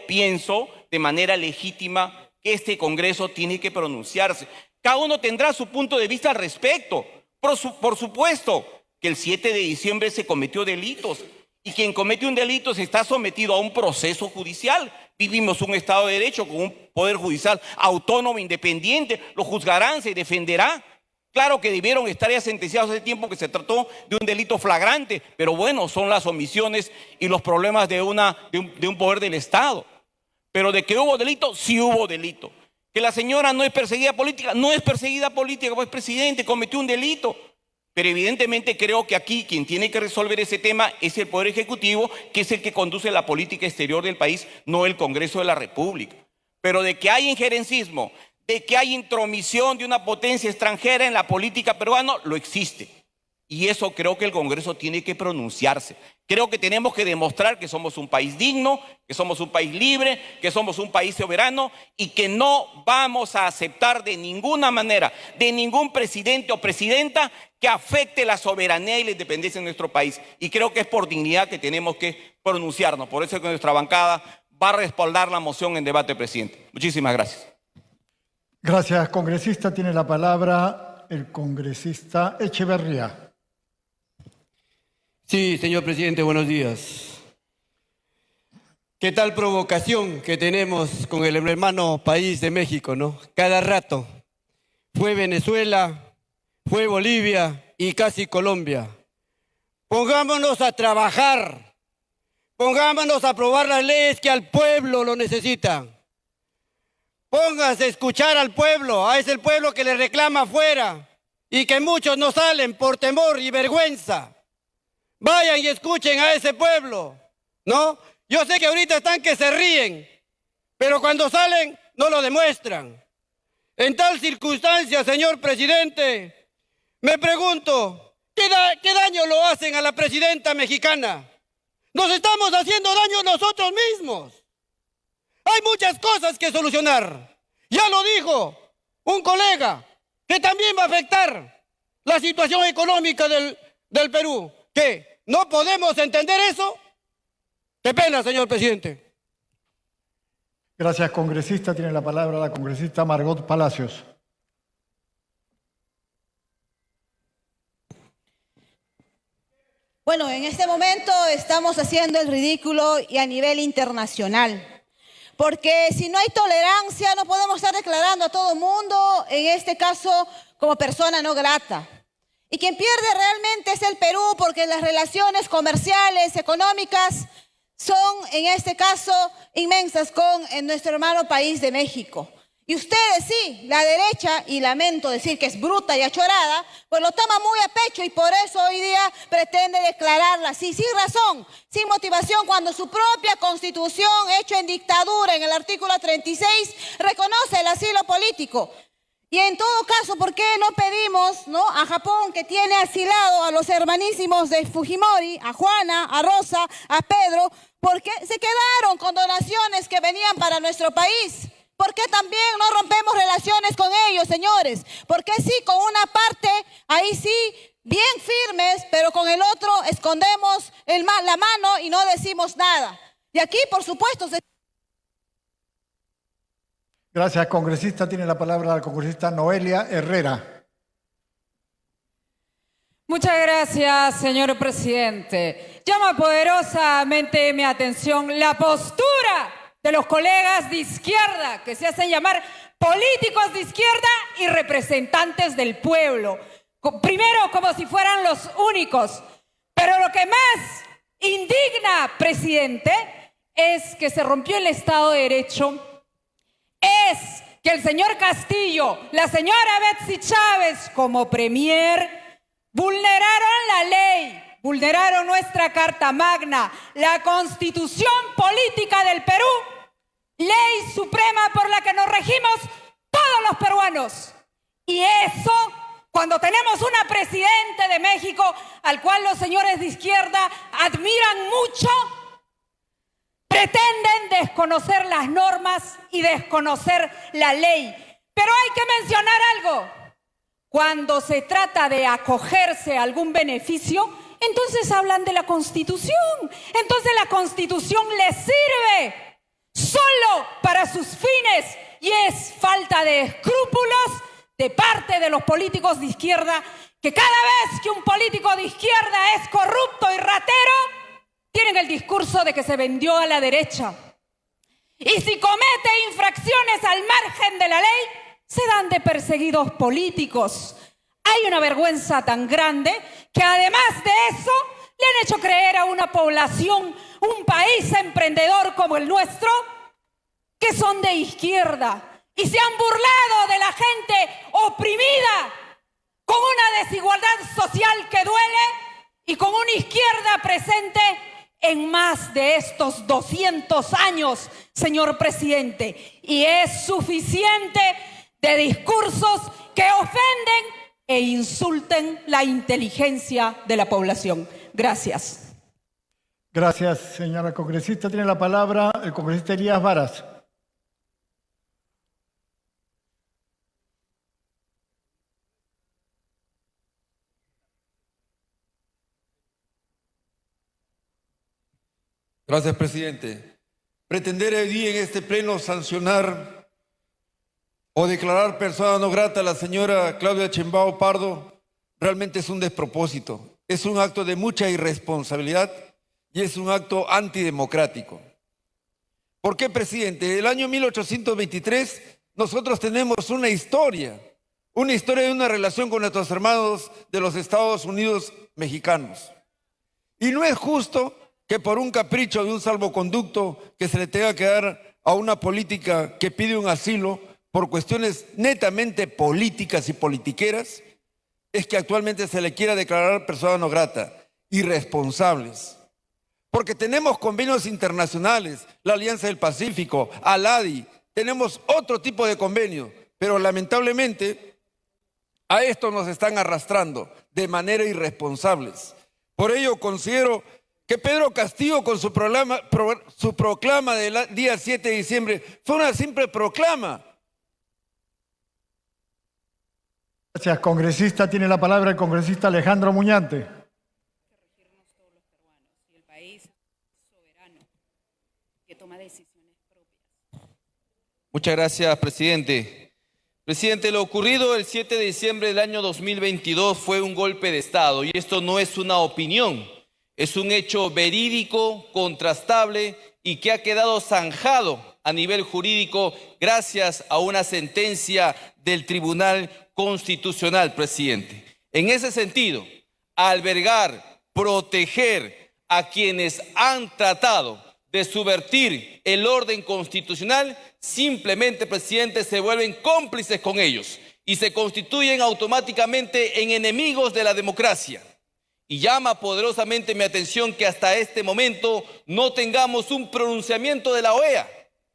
pienso de manera legítima que este Congreso tiene que pronunciarse. Cada uno tendrá su punto de vista al respecto. Por supuesto que el 7 de diciembre se cometió delitos y quien comete un delito se está sometido a un proceso judicial. Vivimos un Estado de Derecho con un Poder Judicial autónomo, independiente, lo juzgarán, se defenderá. Claro que debieron estar ya sentenciados hace tiempo que se trató de un delito flagrante, pero bueno, son las omisiones y los problemas de un poder del Estado. Pero de que hubo delito, sí hubo delito. Que la señora no es perseguida política, no es perseguida política, pues presidente, cometió un delito. Pero evidentemente creo que aquí quien tiene que resolver ese tema es el Poder Ejecutivo, que es el que conduce la política exterior del país, no el Congreso de la República. Pero de que hay injerencismo, de que hay intromisión de una potencia extranjera en la política peruana, lo existe. Y eso creo que el Congreso tiene que pronunciarse. Creo que tenemos que demostrar que somos un país digno, que somos un país libre, que somos un país soberano y que no vamos a aceptar de ninguna manera, de ningún presidente o presidenta que afecte la soberanía y la independencia de nuestro país. Y creo que es por dignidad que tenemos que pronunciarnos. Por eso es que nuestra bancada va a respaldar la moción en debate, presidente. Muchísimas gracias. Gracias, congresista. Tiene la palabra el congresista Echeverría. Sí, señor presidente, buenos días. ¿Qué tal provocación que tenemos con el hermano país de México, no? Cada rato. Fue Venezuela, fue Bolivia y casi Colombia. Pongámonos a trabajar. Pongámonos a aprobar las leyes que al pueblo lo necesitan. Pónganse a escuchar al pueblo, a ese pueblo que le reclama afuera y que muchos no salen por temor y vergüenza. Vayan y escuchen a ese pueblo, ¿no? Yo sé que ahorita están que se ríen, pero cuando salen no lo demuestran. En tal circunstancia, señor presidente, me pregunto, ¿qué daño lo hacen a la presidenta mexicana? Nos estamos haciendo daño nosotros mismos. Hay muchas cosas que solucionar. Ya lo dijo un colega, que también va a afectar la situación económica del Perú. ¿Qué? ¿No podemos entender eso? Qué pena, señor presidente. Gracias, congresista. Tiene la palabra la congresista Margot Palacios. Bueno, en este momento estamos haciendo el ridículo y a nivel internacional. Porque si no hay tolerancia, no podemos estar declarando a todo el mundo, en este caso, como persona no grata. Y quien pierde realmente es el Perú, porque las relaciones comerciales, económicas, son en este caso inmensas con nuestro hermano país de México. Y ustedes sí, la derecha, y lamento decir que es bruta y achorada, pues lo toma muy a pecho y por eso hoy día pretende declararla así, sin razón, sin motivación, cuando su propia constitución, hecha en dictadura, en el artículo 36, reconoce el asilo político. Y en todo caso, ¿por qué no pedimos a Japón, que tiene asilado a los hermanísimos de Fujimori, a Juana, a Rosa, a Pedro, por qué se quedaron con donaciones que venían para nuestro país? ¿Por qué también no rompemos relaciones con ellos, señores? ¿Por qué sí, con una parte, ahí sí, bien firmes, pero con el otro escondemos la mano y no decimos nada? Y aquí, por supuesto... Gracias, congresista. Tiene la palabra la congresista Noelia Herrera. Muchas gracias, señor presidente. Llama poderosamente mi atención la postura de los colegas de izquierda que se hacen llamar políticos de izquierda y representantes del pueblo. Primero, como si fueran los únicos. Pero lo que más indigna, presidente, es que se rompió el Estado de Derecho, es que el señor Castillo, la señora Betsy Chávez como premier, vulneraron la ley, vulneraron nuestra Carta Magna, la Constitución Política del Perú, ley suprema por la que nos regimos todos los peruanos. Y eso, cuando tenemos una presidente de México al cual los señores de izquierda admiran mucho, pretenden desconocer las normas y desconocer la ley. Pero hay que mencionar algo. Cuando se trata de acogerse a algún beneficio, entonces hablan de la Constitución. Entonces la Constitución les sirve solo para sus fines y es falta de escrúpulos de parte de los políticos de izquierda que cada vez que un político de izquierda es corrupto y ratero, tienen el discurso de que se vendió a la derecha. Y si comete infracciones al margen de la ley, se dan de perseguidos políticos. Hay una vergüenza tan grande que además de eso le han hecho creer a una población, un país emprendedor como el nuestro, que son de izquierda y se han burlado de la gente oprimida con una desigualdad social que duele y con una izquierda presente en más de estos 200 años, señor presidente. Y es suficiente de discursos que ofenden e insulten la inteligencia de la población. Gracias. Gracias, señora congresista. Tiene la palabra el congresista Elías Varas. Gracias, presidente. Pretender hoy día en este pleno sancionar o declarar persona no grata a la señora Claudia Sheinbaum Pardo realmente es un despropósito. Es un acto de mucha irresponsabilidad y es un acto antidemocrático. ¿Por qué, presidente? El año 1823 nosotros tenemos una historia de una relación con nuestros hermanos de los Estados Unidos mexicanos. Y no es justo que por un capricho de un salvoconducto que se le tenga que dar a una política que pide un asilo por cuestiones netamente políticas y politiqueras, es que actualmente se le quiera declarar persona no grata, irresponsables. Porque tenemos convenios internacionales, la Alianza del Pacífico, ALADI, tenemos otro tipo de convenios, pero lamentablemente a esto nos están arrastrando de manera irresponsables. Por ello considero que Pedro Castillo con su proclama del día 7 de diciembre fue una simple proclama. Gracias, congresista. Tiene la palabra el congresista Alejandro Muñante. El país soberano que toma decisiones propias. Muchas gracias, presidente. Presidente, lo ocurrido el 7 de diciembre del año 2022 fue un golpe de Estado y esto no es una opinión. Es un hecho verídico, contrastable y que ha quedado zanjado a nivel jurídico gracias a una sentencia del Tribunal Constitucional, presidente. En ese sentido, albergar, proteger a quienes han tratado de subvertir el orden constitucional, simplemente, presidente, se vuelven cómplices con ellos y se constituyen automáticamente en enemigos de la democracia. Y llama poderosamente mi atención que hasta este momento no tengamos un pronunciamiento de la OEA.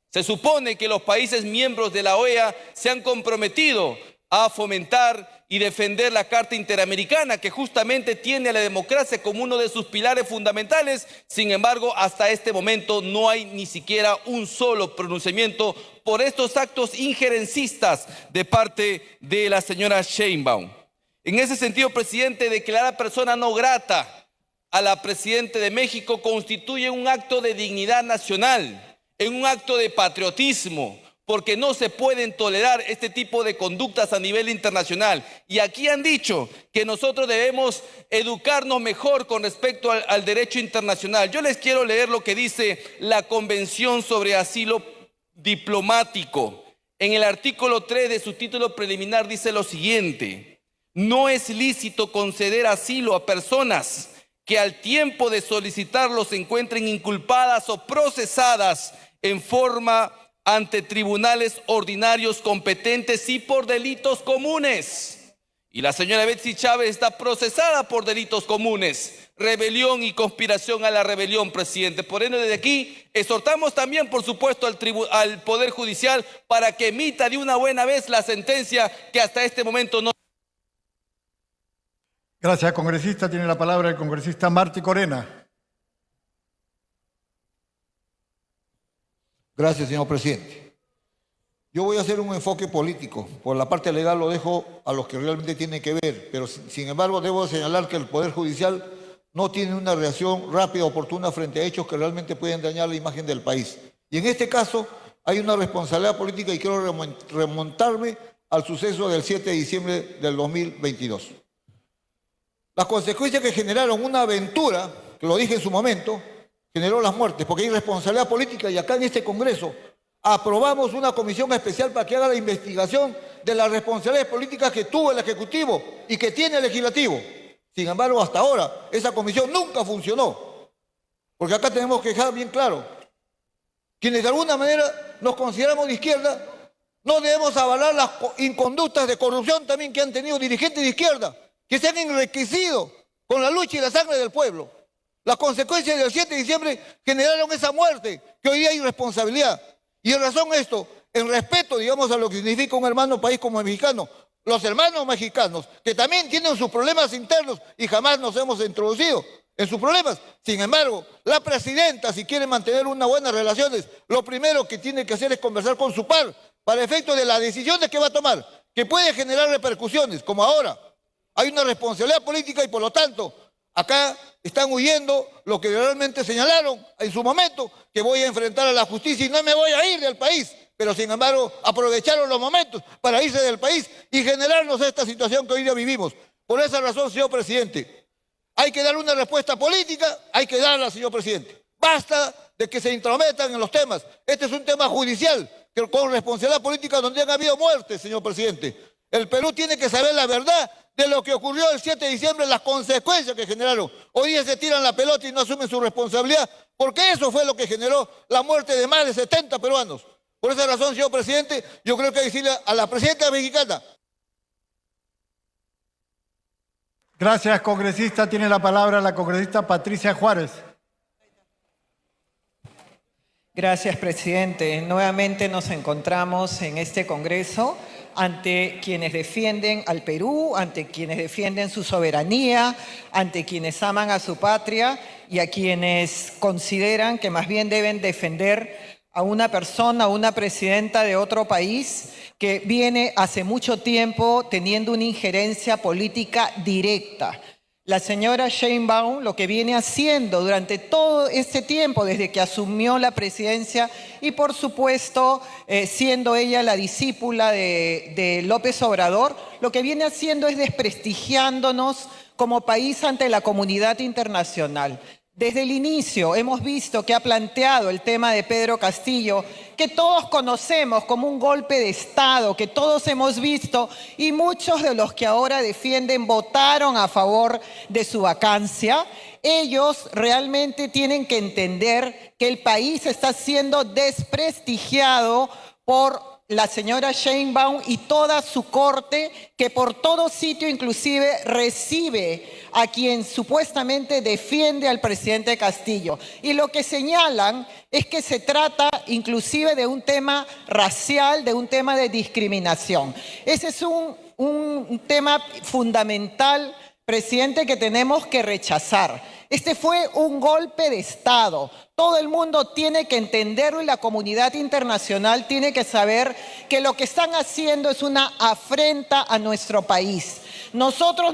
Se supone que los países miembros de la OEA se han comprometido a fomentar y defender la Carta Interamericana, que justamente tiene a la democracia como uno de sus pilares fundamentales. Sin embargo, hasta este momento no hay ni siquiera un solo pronunciamiento por estos actos injerencistas de parte de la señora Sheinbaum. En ese sentido, presidente, declarar persona no grata a la presidenta de México constituye un acto de dignidad nacional, en un acto de patriotismo, porque no se pueden tolerar este tipo de conductas a nivel internacional. Y aquí han dicho que nosotros debemos educarnos mejor con respecto al derecho internacional. Yo les quiero leer lo que dice la Convención sobre Asilo Diplomático. En el artículo 3 de su título preliminar dice lo siguiente: no es lícito conceder asilo a personas que al tiempo de solicitarlo se encuentren inculpadas o procesadas en forma ante tribunales ordinarios competentes y por delitos comunes. Y la señora Betsy Chávez está procesada por delitos comunes, rebelión y conspiración a la rebelión, presidente. Por ende, desde aquí exhortamos también, por supuesto, al Poder Judicial para que emita de una buena vez la sentencia que hasta este momento no... Gracias, congresista. Tiene la palabra el congresista Martí Corena. Gracias, señor presidente. Yo voy a hacer un enfoque político. Por la parte legal lo dejo a los que realmente tienen que ver, pero sin embargo debo señalar que el Poder Judicial no tiene una reacción rápida, oportuna frente a hechos que realmente pueden dañar la imagen del país. Y en este caso hay una responsabilidad política y quiero remontarme al suceso del 7 de diciembre del 2022. Las consecuencias que generaron una aventura, que lo dije en su momento, generó las muertes, porque hay responsabilidad política y acá en este Congreso aprobamos una comisión especial para que haga la investigación de las responsabilidades políticas que tuvo el Ejecutivo y que tiene el Legislativo. Sin embargo, hasta ahora esa comisión nunca funcionó, porque acá tenemos que dejar bien claro, quienes de alguna manera nos consideramos de izquierda, no debemos avalar las inconductas de corrupción también que han tenido dirigentes de izquierda, que se han enriquecido con la lucha y la sangre del pueblo. Las consecuencias del 7 de diciembre generaron esa muerte, que hoy día hay responsabilidad. Y en razón de esto, en respeto, digamos, a lo que significa un hermano país como el mexicano, los hermanos mexicanos, que también tienen sus problemas internos y jamás nos hemos introducido en sus problemas. Sin embargo, la presidenta, si quiere mantener unas buenas relaciones, lo primero que tiene que hacer es conversar con su par para efecto de las decisiones que va a tomar, que puede generar repercusiones, como ahora. Hay una responsabilidad política y por lo tanto, acá están huyendo lo que realmente señalaron en su momento, que voy a enfrentar a la justicia y no me voy a ir del país. Pero sin embargo, aprovecharon los momentos para irse del país y generarnos esta situación que hoy día vivimos. Por esa razón, señor presidente, hay que dar una respuesta política, hay que darla, señor presidente. Basta de que se intrometan en los temas. Este es un tema judicial, que con responsabilidad política donde han habido muertes, señor presidente. El Perú tiene que saber la verdad de lo que ocurrió el 7 de diciembre, las consecuencias que generaron. Hoy día se tiran la pelota y no asumen su responsabilidad, porque eso fue lo que generó la muerte de más de 70 peruanos. Por esa razón, señor presidente, yo creo que hay que decirle a la presidenta mexicana. Gracias, congresista. Tiene la palabra la congresista Patricia Juárez. Gracias, presidente. Nuevamente nos encontramos en este Congreso ante quienes defienden al Perú, ante quienes defienden su soberanía, ante quienes aman a su patria y a quienes consideran que más bien deben defender a una persona, a una presidenta de otro país que viene hace mucho tiempo teniendo una injerencia política directa. La señora Sheinbaum lo que viene haciendo durante todo este tiempo, desde que asumió la presidencia y por supuesto siendo ella la discípula de López Obrador, lo que viene haciendo es desprestigiándonos como país ante la comunidad internacional. Desde el inicio hemos visto que ha planteado el tema de Pedro Castillo, que todos conocemos como un golpe de Estado, que todos hemos visto y muchos de los que ahora defienden votaron a favor de su vacancia. Ellos realmente tienen que entender que el país está siendo desprestigiado por la señora Sheinbaum y toda su corte, que por todo sitio inclusive recibe a quien supuestamente defiende al presidente Castillo. Y lo que señalan es que se trata inclusive de un tema racial, de un tema de discriminación. Ese es un tema fundamental, presidente, que tenemos que rechazar. Este fue un golpe de Estado. Todo el mundo tiene que entenderlo y la comunidad internacional tiene que saber que lo que están haciendo es una afrenta a nuestro país. Nosotros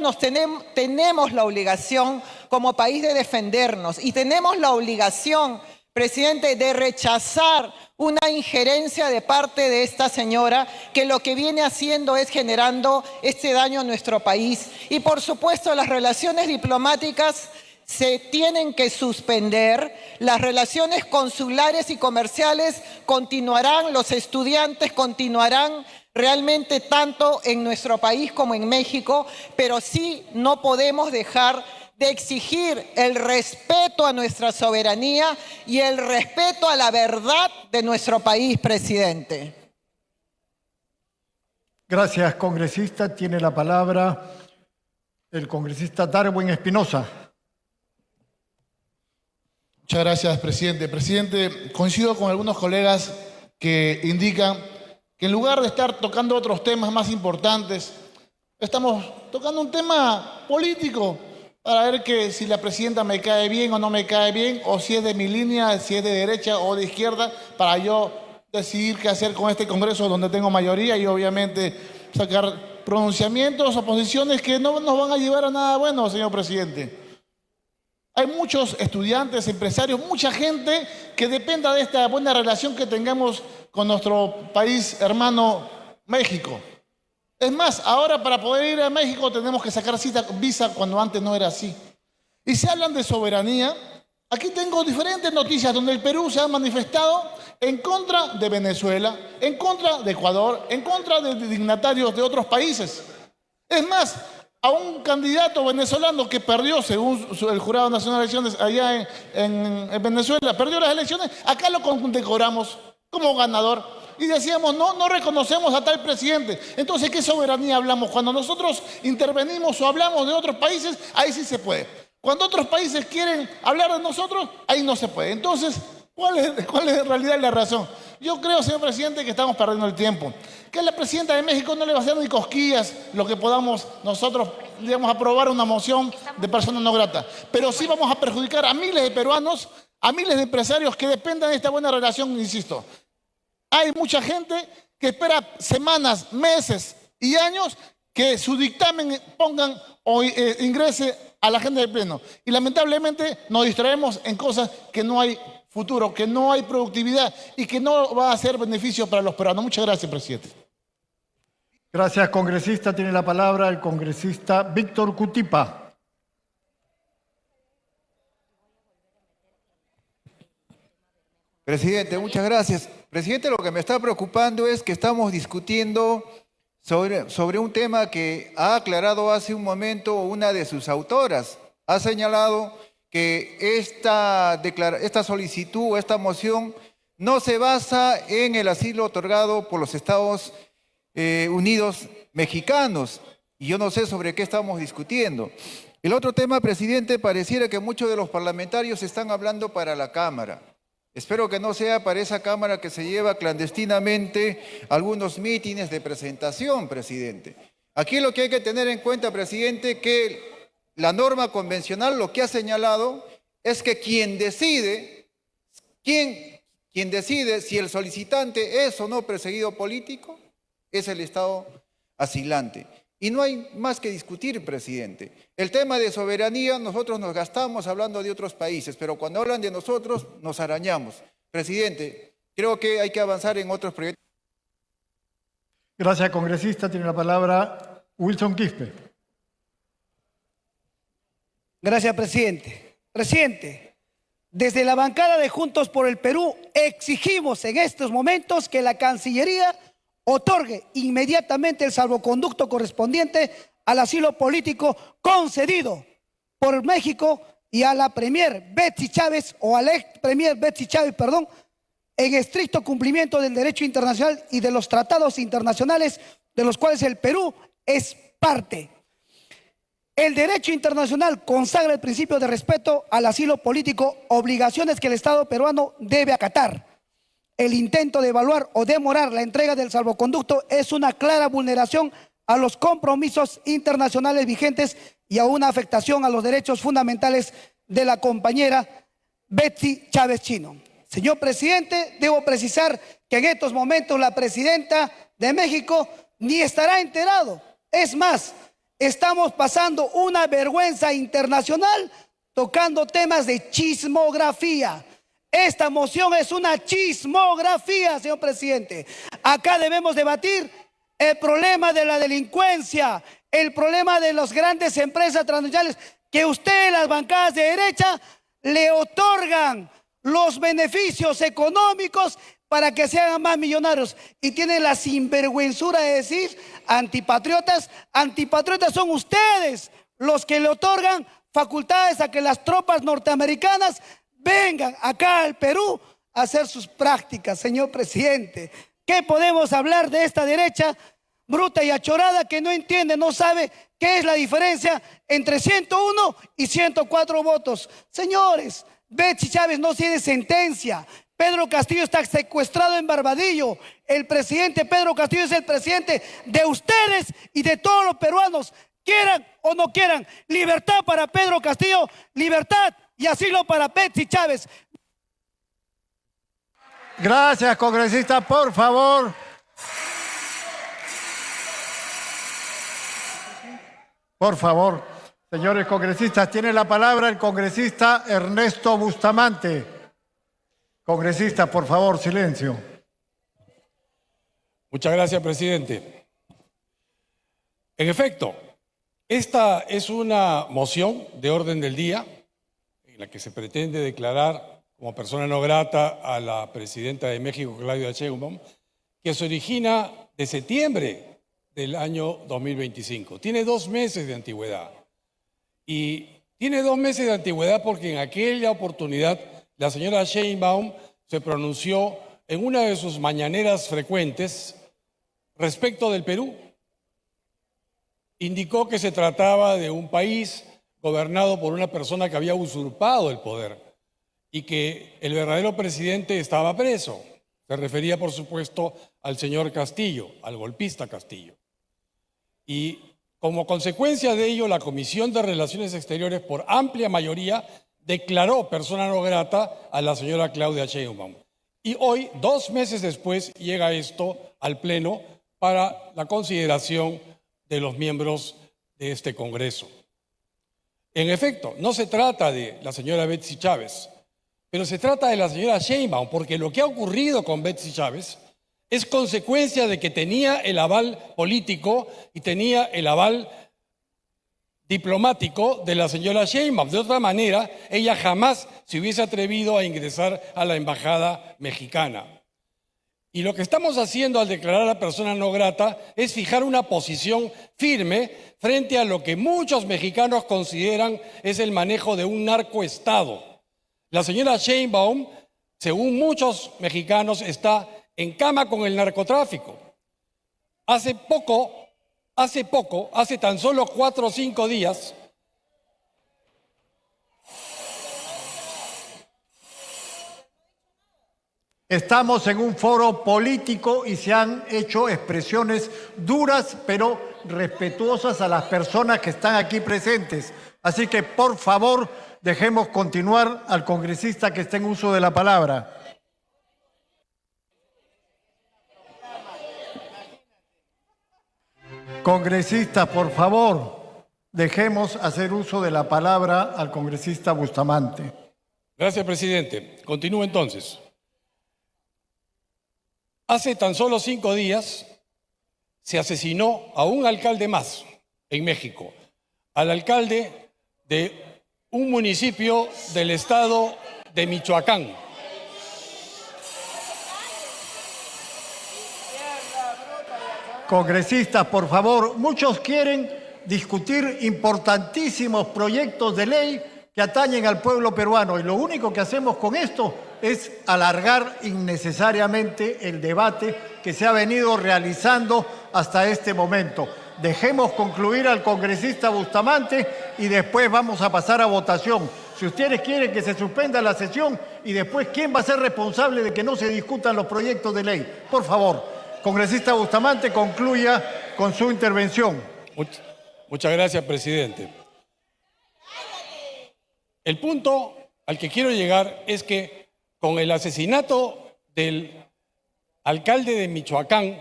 tenemos la obligación como país de defendernos y tenemos la obligación, presidente, de rechazar una injerencia de parte de esta señora que lo que viene haciendo es generando este daño a nuestro país. Y por supuesto las relaciones diplomáticas se tienen que suspender, las relaciones consulares y comerciales continuarán, los estudiantes continuarán realmente tanto en nuestro país como en México, pero sí no podemos dejar de exigir el respeto a nuestra soberanía y el respeto a la verdad de nuestro país, presidente. Gracias, congresista. Tiene la palabra el congresista Darwin Espinosa. Muchas gracias, presidente. Presidente, coincido con algunos colegas que indican que en lugar de estar tocando otros temas más importantes, estamos tocando un tema político para ver que si la presidenta me cae bien o no me cae bien, o si es de mi línea, si es de derecha o de izquierda, para yo decidir qué hacer con este Congreso donde tengo mayoría y obviamente sacar pronunciamientos o posiciones que no nos van a llevar a nada bueno, señor presidente. Hay muchos estudiantes, empresarios, mucha gente que dependa de esta buena relación que tengamos con nuestro país hermano México. Es más, ahora para poder ir a México tenemos que sacar visa cuando antes no era así. Y se hablan de soberanía. Aquí tengo diferentes noticias donde el Perú se ha manifestado en contra de Venezuela, en contra de Ecuador, en contra de dignatarios de otros países. Es más, a un candidato venezolano que perdió, según el Jurado Nacional de Elecciones allá en Venezuela, perdió las elecciones, acá lo condecoramos como ganador. Y decíamos, no reconocemos a tal presidente. Entonces, ¿qué soberanía hablamos? Cuando nosotros intervenimos o hablamos de otros países, ahí sí se puede. Cuando otros países quieren hablar de nosotros, ahí no se puede. Entonces, ¿cuál es en realidad la razón? Yo creo, señor presidente, que estamos perdiendo el tiempo. Que a la presidenta de México no le va a hacer ni cosquillas lo que podamos nosotros, digamos, aprobar una moción de persona no grata. Pero sí vamos a perjudicar a miles de peruanos, a miles de empresarios que dependan de esta buena relación, insisto. Hay mucha gente que espera semanas, meses y años que su dictamen pongan o ingrese a la agenda del Pleno. Y lamentablemente nos distraemos en cosas que no hay futuro, que no hay productividad y que no va a ser beneficio para los peruanos. Muchas gracias, presidente. Gracias, congresista. Tiene la palabra el congresista Víctor Cutipa. Presidente, muchas gracias. Presidente, lo que me está preocupando es que estamos discutiendo sobre un tema que ha aclarado hace un momento una de sus autoras. Ha señalado que esta solicitud, esta moción, no se basa en el asilo otorgado por los Estados Unidos mexicanos. Y yo no sé sobre qué estamos discutiendo. El otro tema, presidente, pareciera que muchos de los parlamentarios están hablando para la Cámara. Espero que no sea para esa Cámara que se lleva clandestinamente algunos mítines de presentación, presidente. Aquí lo que hay que tener en cuenta, presidente, que la norma convencional lo que ha señalado es que quien decide si el solicitante es o no perseguido político es el Estado asilante. Y no hay más que discutir, presidente. El tema de soberanía, nosotros nos gastamos hablando de otros países, pero cuando hablan de nosotros, nos arañamos. Presidente, creo que hay que avanzar en otros proyectos. Gracias, congresista. Tiene la palabra Wilson Quispe. Gracias, presidente. Presidente, desde la bancada de Juntos por el Perú exigimos en estos momentos que la Cancillería otorgue inmediatamente el salvoconducto correspondiente al asilo político concedido por México y a la premier Betsy Chávez, o al ex premier Betsy Chávez, perdón, en estricto cumplimiento del derecho internacional y de los tratados internacionales de los cuales el Perú es parte. El derecho internacional consagra el principio de respeto al asilo político, obligaciones que el Estado peruano debe acatar. El intento de evaluar o demorar la entrega del salvoconducto es una clara vulneración a los compromisos internacionales vigentes y a una afectación a los derechos fundamentales de la compañera Betsy Chávez Chino. Señor presidente, debo precisar que en estos momentos la presidenta de México ni estará enterado. Es más, estamos pasando una vergüenza internacional tocando temas de chismografía. Esta moción es una chismografía, señor presidente. Acá debemos debatir el problema de la delincuencia, el problema de las grandes empresas transnacionales que ustedes, las bancadas de derecha, le otorgan los beneficios económicos para que se hagan más millonarios. Y tienen la sinvergüenzura de decir antipatriotas. Antipatriotas son ustedes los que le otorgan facultades a que las tropas norteamericanas vengan acá al Perú a hacer sus prácticas, señor presidente. ¿Qué podemos hablar de esta derecha bruta y achorada que no entiende, no sabe qué es la diferencia entre 101 y 104 votos? Señores, Betsy Chávez no tiene sentencia. Pedro Castillo está secuestrado en Barbadillo. El presidente Pedro Castillo es el presidente de ustedes y de todos los peruanos. Quieran o no quieran, libertad para Pedro Castillo, libertad y asilo para Betsy Chávez. Gracias, congresista, por favor. Por favor, señores congresistas, tiene la palabra el congresista Ernesto Bustamante. Congresista, por favor, silencio. Muchas gracias, presidente. En efecto, esta es una moción de orden del día en la que se pretende declarar como persona no grata a la presidenta de México, Claudia Sheinbaum, que se origina de septiembre del año 2025. Tiene 2 meses de antigüedad. Y tiene 2 meses de antigüedad porque en aquella oportunidad la señora Sheinbaum se pronunció en una de sus mañaneras frecuentes respecto del Perú. Indicó que se trataba de un país gobernado por una persona que había usurpado el poder y que el verdadero presidente estaba preso. Se refería, por supuesto, al señor Castillo, al golpista Castillo. Y como consecuencia de ello, la Comisión de Relaciones Exteriores, por amplia mayoría, declaró persona no grata a la señora Claudia Sheinbaum. Y hoy, 2 meses después, llega esto al Pleno para la consideración de los miembros de este Congreso. En efecto, no se trata de la señora Betsy Chávez, pero se trata de la señora Sheinbaum, porque lo que ha ocurrido con Betsy Chávez es consecuencia de que tenía el aval político y tenía el aval diplomático de la señora Sheinbaum. De otra manera, ella jamás se hubiese atrevido a ingresar a la embajada mexicana. Y lo que estamos haciendo al declarar a la persona no grata es fijar una posición firme frente a lo que muchos mexicanos consideran es el manejo de un narcoestado. La señora Sheinbaum, según muchos mexicanos, está en cama con el narcotráfico. Hace tan solo 4 o 5 días, estamos en un foro político y se han hecho expresiones duras, pero respetuosas a las personas que están aquí presentes. Así que, por favor, dejemos continuar al congresista que está en uso de la palabra. Congresistas, por favor, dejemos hacer uso de la palabra al congresista Bustamante. Gracias, presidente. Continúo entonces. Hace tan solo 5 días se asesinó a un alcalde más en México, al alcalde de un municipio del estado de Michoacán. Congresistas, por favor, muchos quieren discutir importantísimos proyectos de ley que atañen al pueblo peruano y lo único que hacemos con esto es alargar innecesariamente el debate que se ha venido realizando hasta este momento. Dejemos concluir al congresista Bustamante y después vamos a pasar a votación. Si ustedes quieren que se suspenda la sesión y después, ¿quién va a ser responsable de que no se discutan los proyectos de ley? Por favor, congresista Bustamante, concluya con su intervención. Muchas gracias, presidente. El punto al que quiero llegar es que con el asesinato del alcalde de Michoacán,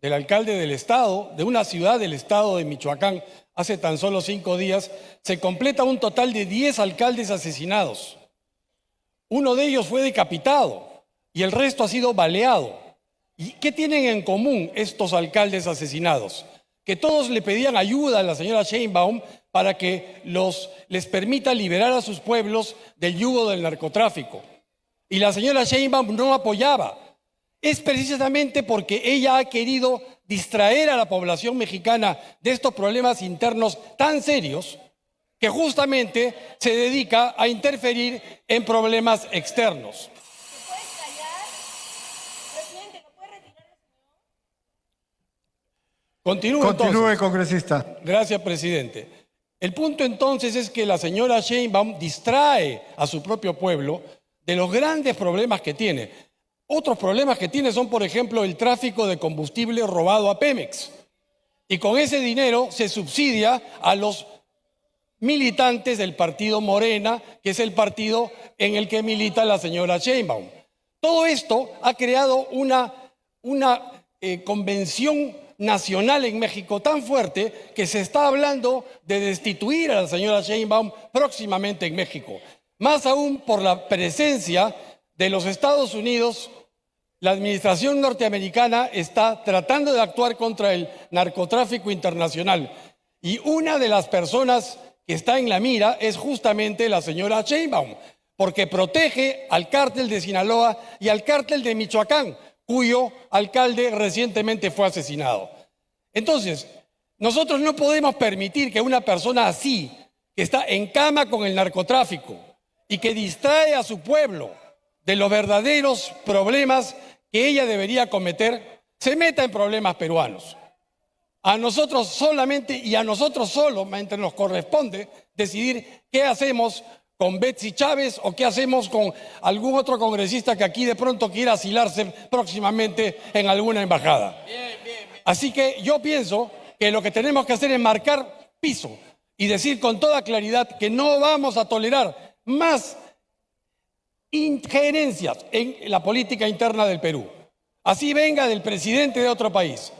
del alcalde del estado, de una ciudad del estado de Michoacán, hace tan solo 5 días, se completa un total de 10 alcaldes asesinados. Uno de ellos fue decapitado y el resto ha sido baleado. ¿Y qué tienen en común estos alcaldes asesinados? Que todos le pedían ayuda a la señora Sheinbaum para que les permita liberar a sus pueblos del yugo del narcotráfico. Y la señora Sheinbaum no apoyaba. Es precisamente porque ella ha querido distraer a la población mexicana de estos problemas internos tan serios que justamente se dedica a interferir en problemas externos. Continúe, congresista. Gracias, presidente. El punto entonces es que la señora Sheinbaum distrae a su propio pueblo de los grandes problemas que tiene. Otros problemas que tiene son, por ejemplo, el tráfico de combustible robado a Pemex. Y con ese dinero se subsidia a los militantes del partido Morena, que es el partido en el que milita la señora Sheinbaum. Todo esto ha creado una convención nacional en México tan fuerte que se está hablando de destituir a la señora Sheinbaum próximamente en México. Más aún por la presencia de los Estados Unidos. La administración norteamericana está tratando de actuar contra el narcotráfico internacional y una de las personas que está en la mira es justamente la señora Sheinbaum, porque protege al cártel de Sinaloa y al cártel de Michoacán, cuyo alcalde recientemente fue asesinado. Entonces, nosotros no podemos permitir que una persona así, que está en cama con el narcotráfico y que distrae a su pueblo de los verdaderos problemas que ella debería cometer, se meta en problemas peruanos. A nosotros solamente y a nosotros solamente nos corresponde decidir qué hacemos con Betsy Chávez o qué hacemos con algún otro congresista que aquí de pronto quiera asilarse próximamente en alguna embajada. Así que yo pienso que lo que tenemos que hacer es marcar piso y decir con toda claridad que no vamos a tolerar más injerencias en la política interna del Perú, así venga del presidente de otro país.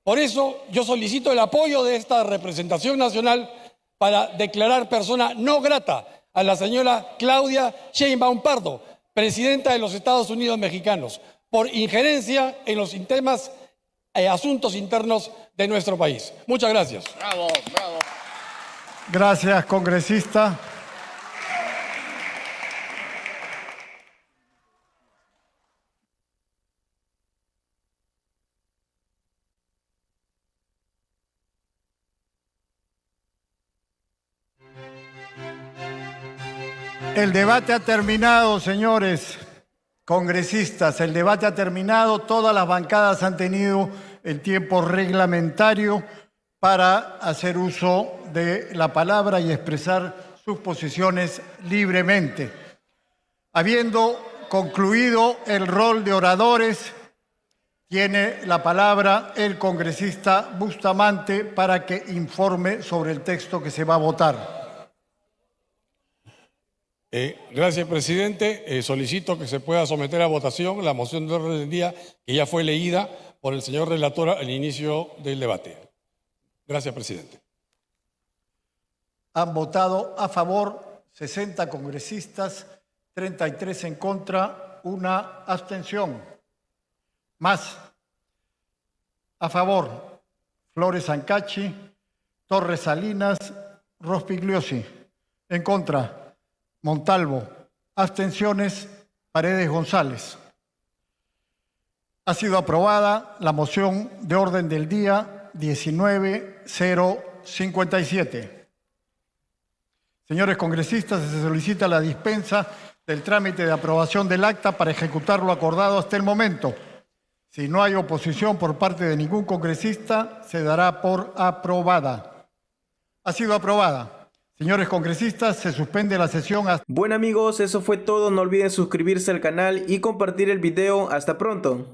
Por eso yo solicito el apoyo de esta representación nacional para declarar persona no grata a la señora Claudia Sheinbaum Pardo, presidenta de los Estados Unidos mexicanos, por injerencia en los temas asuntos internos de nuestro país. Muchas gracias. Bravo, bravo. Gracias, congresista. El debate ha terminado, señores congresistas. El debate ha terminado. Todas las bancadas han tenido el tiempo reglamentario para hacer uso de la palabra y expresar sus posiciones libremente. Habiendo concluido el rol de oradores, tiene la palabra el congresista Bustamante para que informe sobre el texto que se va a votar. Gracias, presidente. Solicito que se pueda someter a votación la moción de orden del día que ya fue leída por el señor relator al inicio del debate. Gracias, presidente. Han votado a favor 60 congresistas, 33 en contra, 1 abstención. Más. A favor, Flores Ancachi, Torres Salinas, Rospigliosi. En contra, Montalvo. Abstenciones, Paredes González. Ha sido aprobada la moción de orden del día 19-057. Señores congresistas, se solicita la dispensa del trámite de aprobación del acta para ejecutar lo acordado hasta el momento. Si no hay oposición por parte de ningún congresista, se dará por aprobada. Ha sido aprobada. Señores congresistas, se suspende la sesión hasta... Bueno amigos, eso fue todo. No olviden suscribirse al canal y compartir el video. Hasta pronto.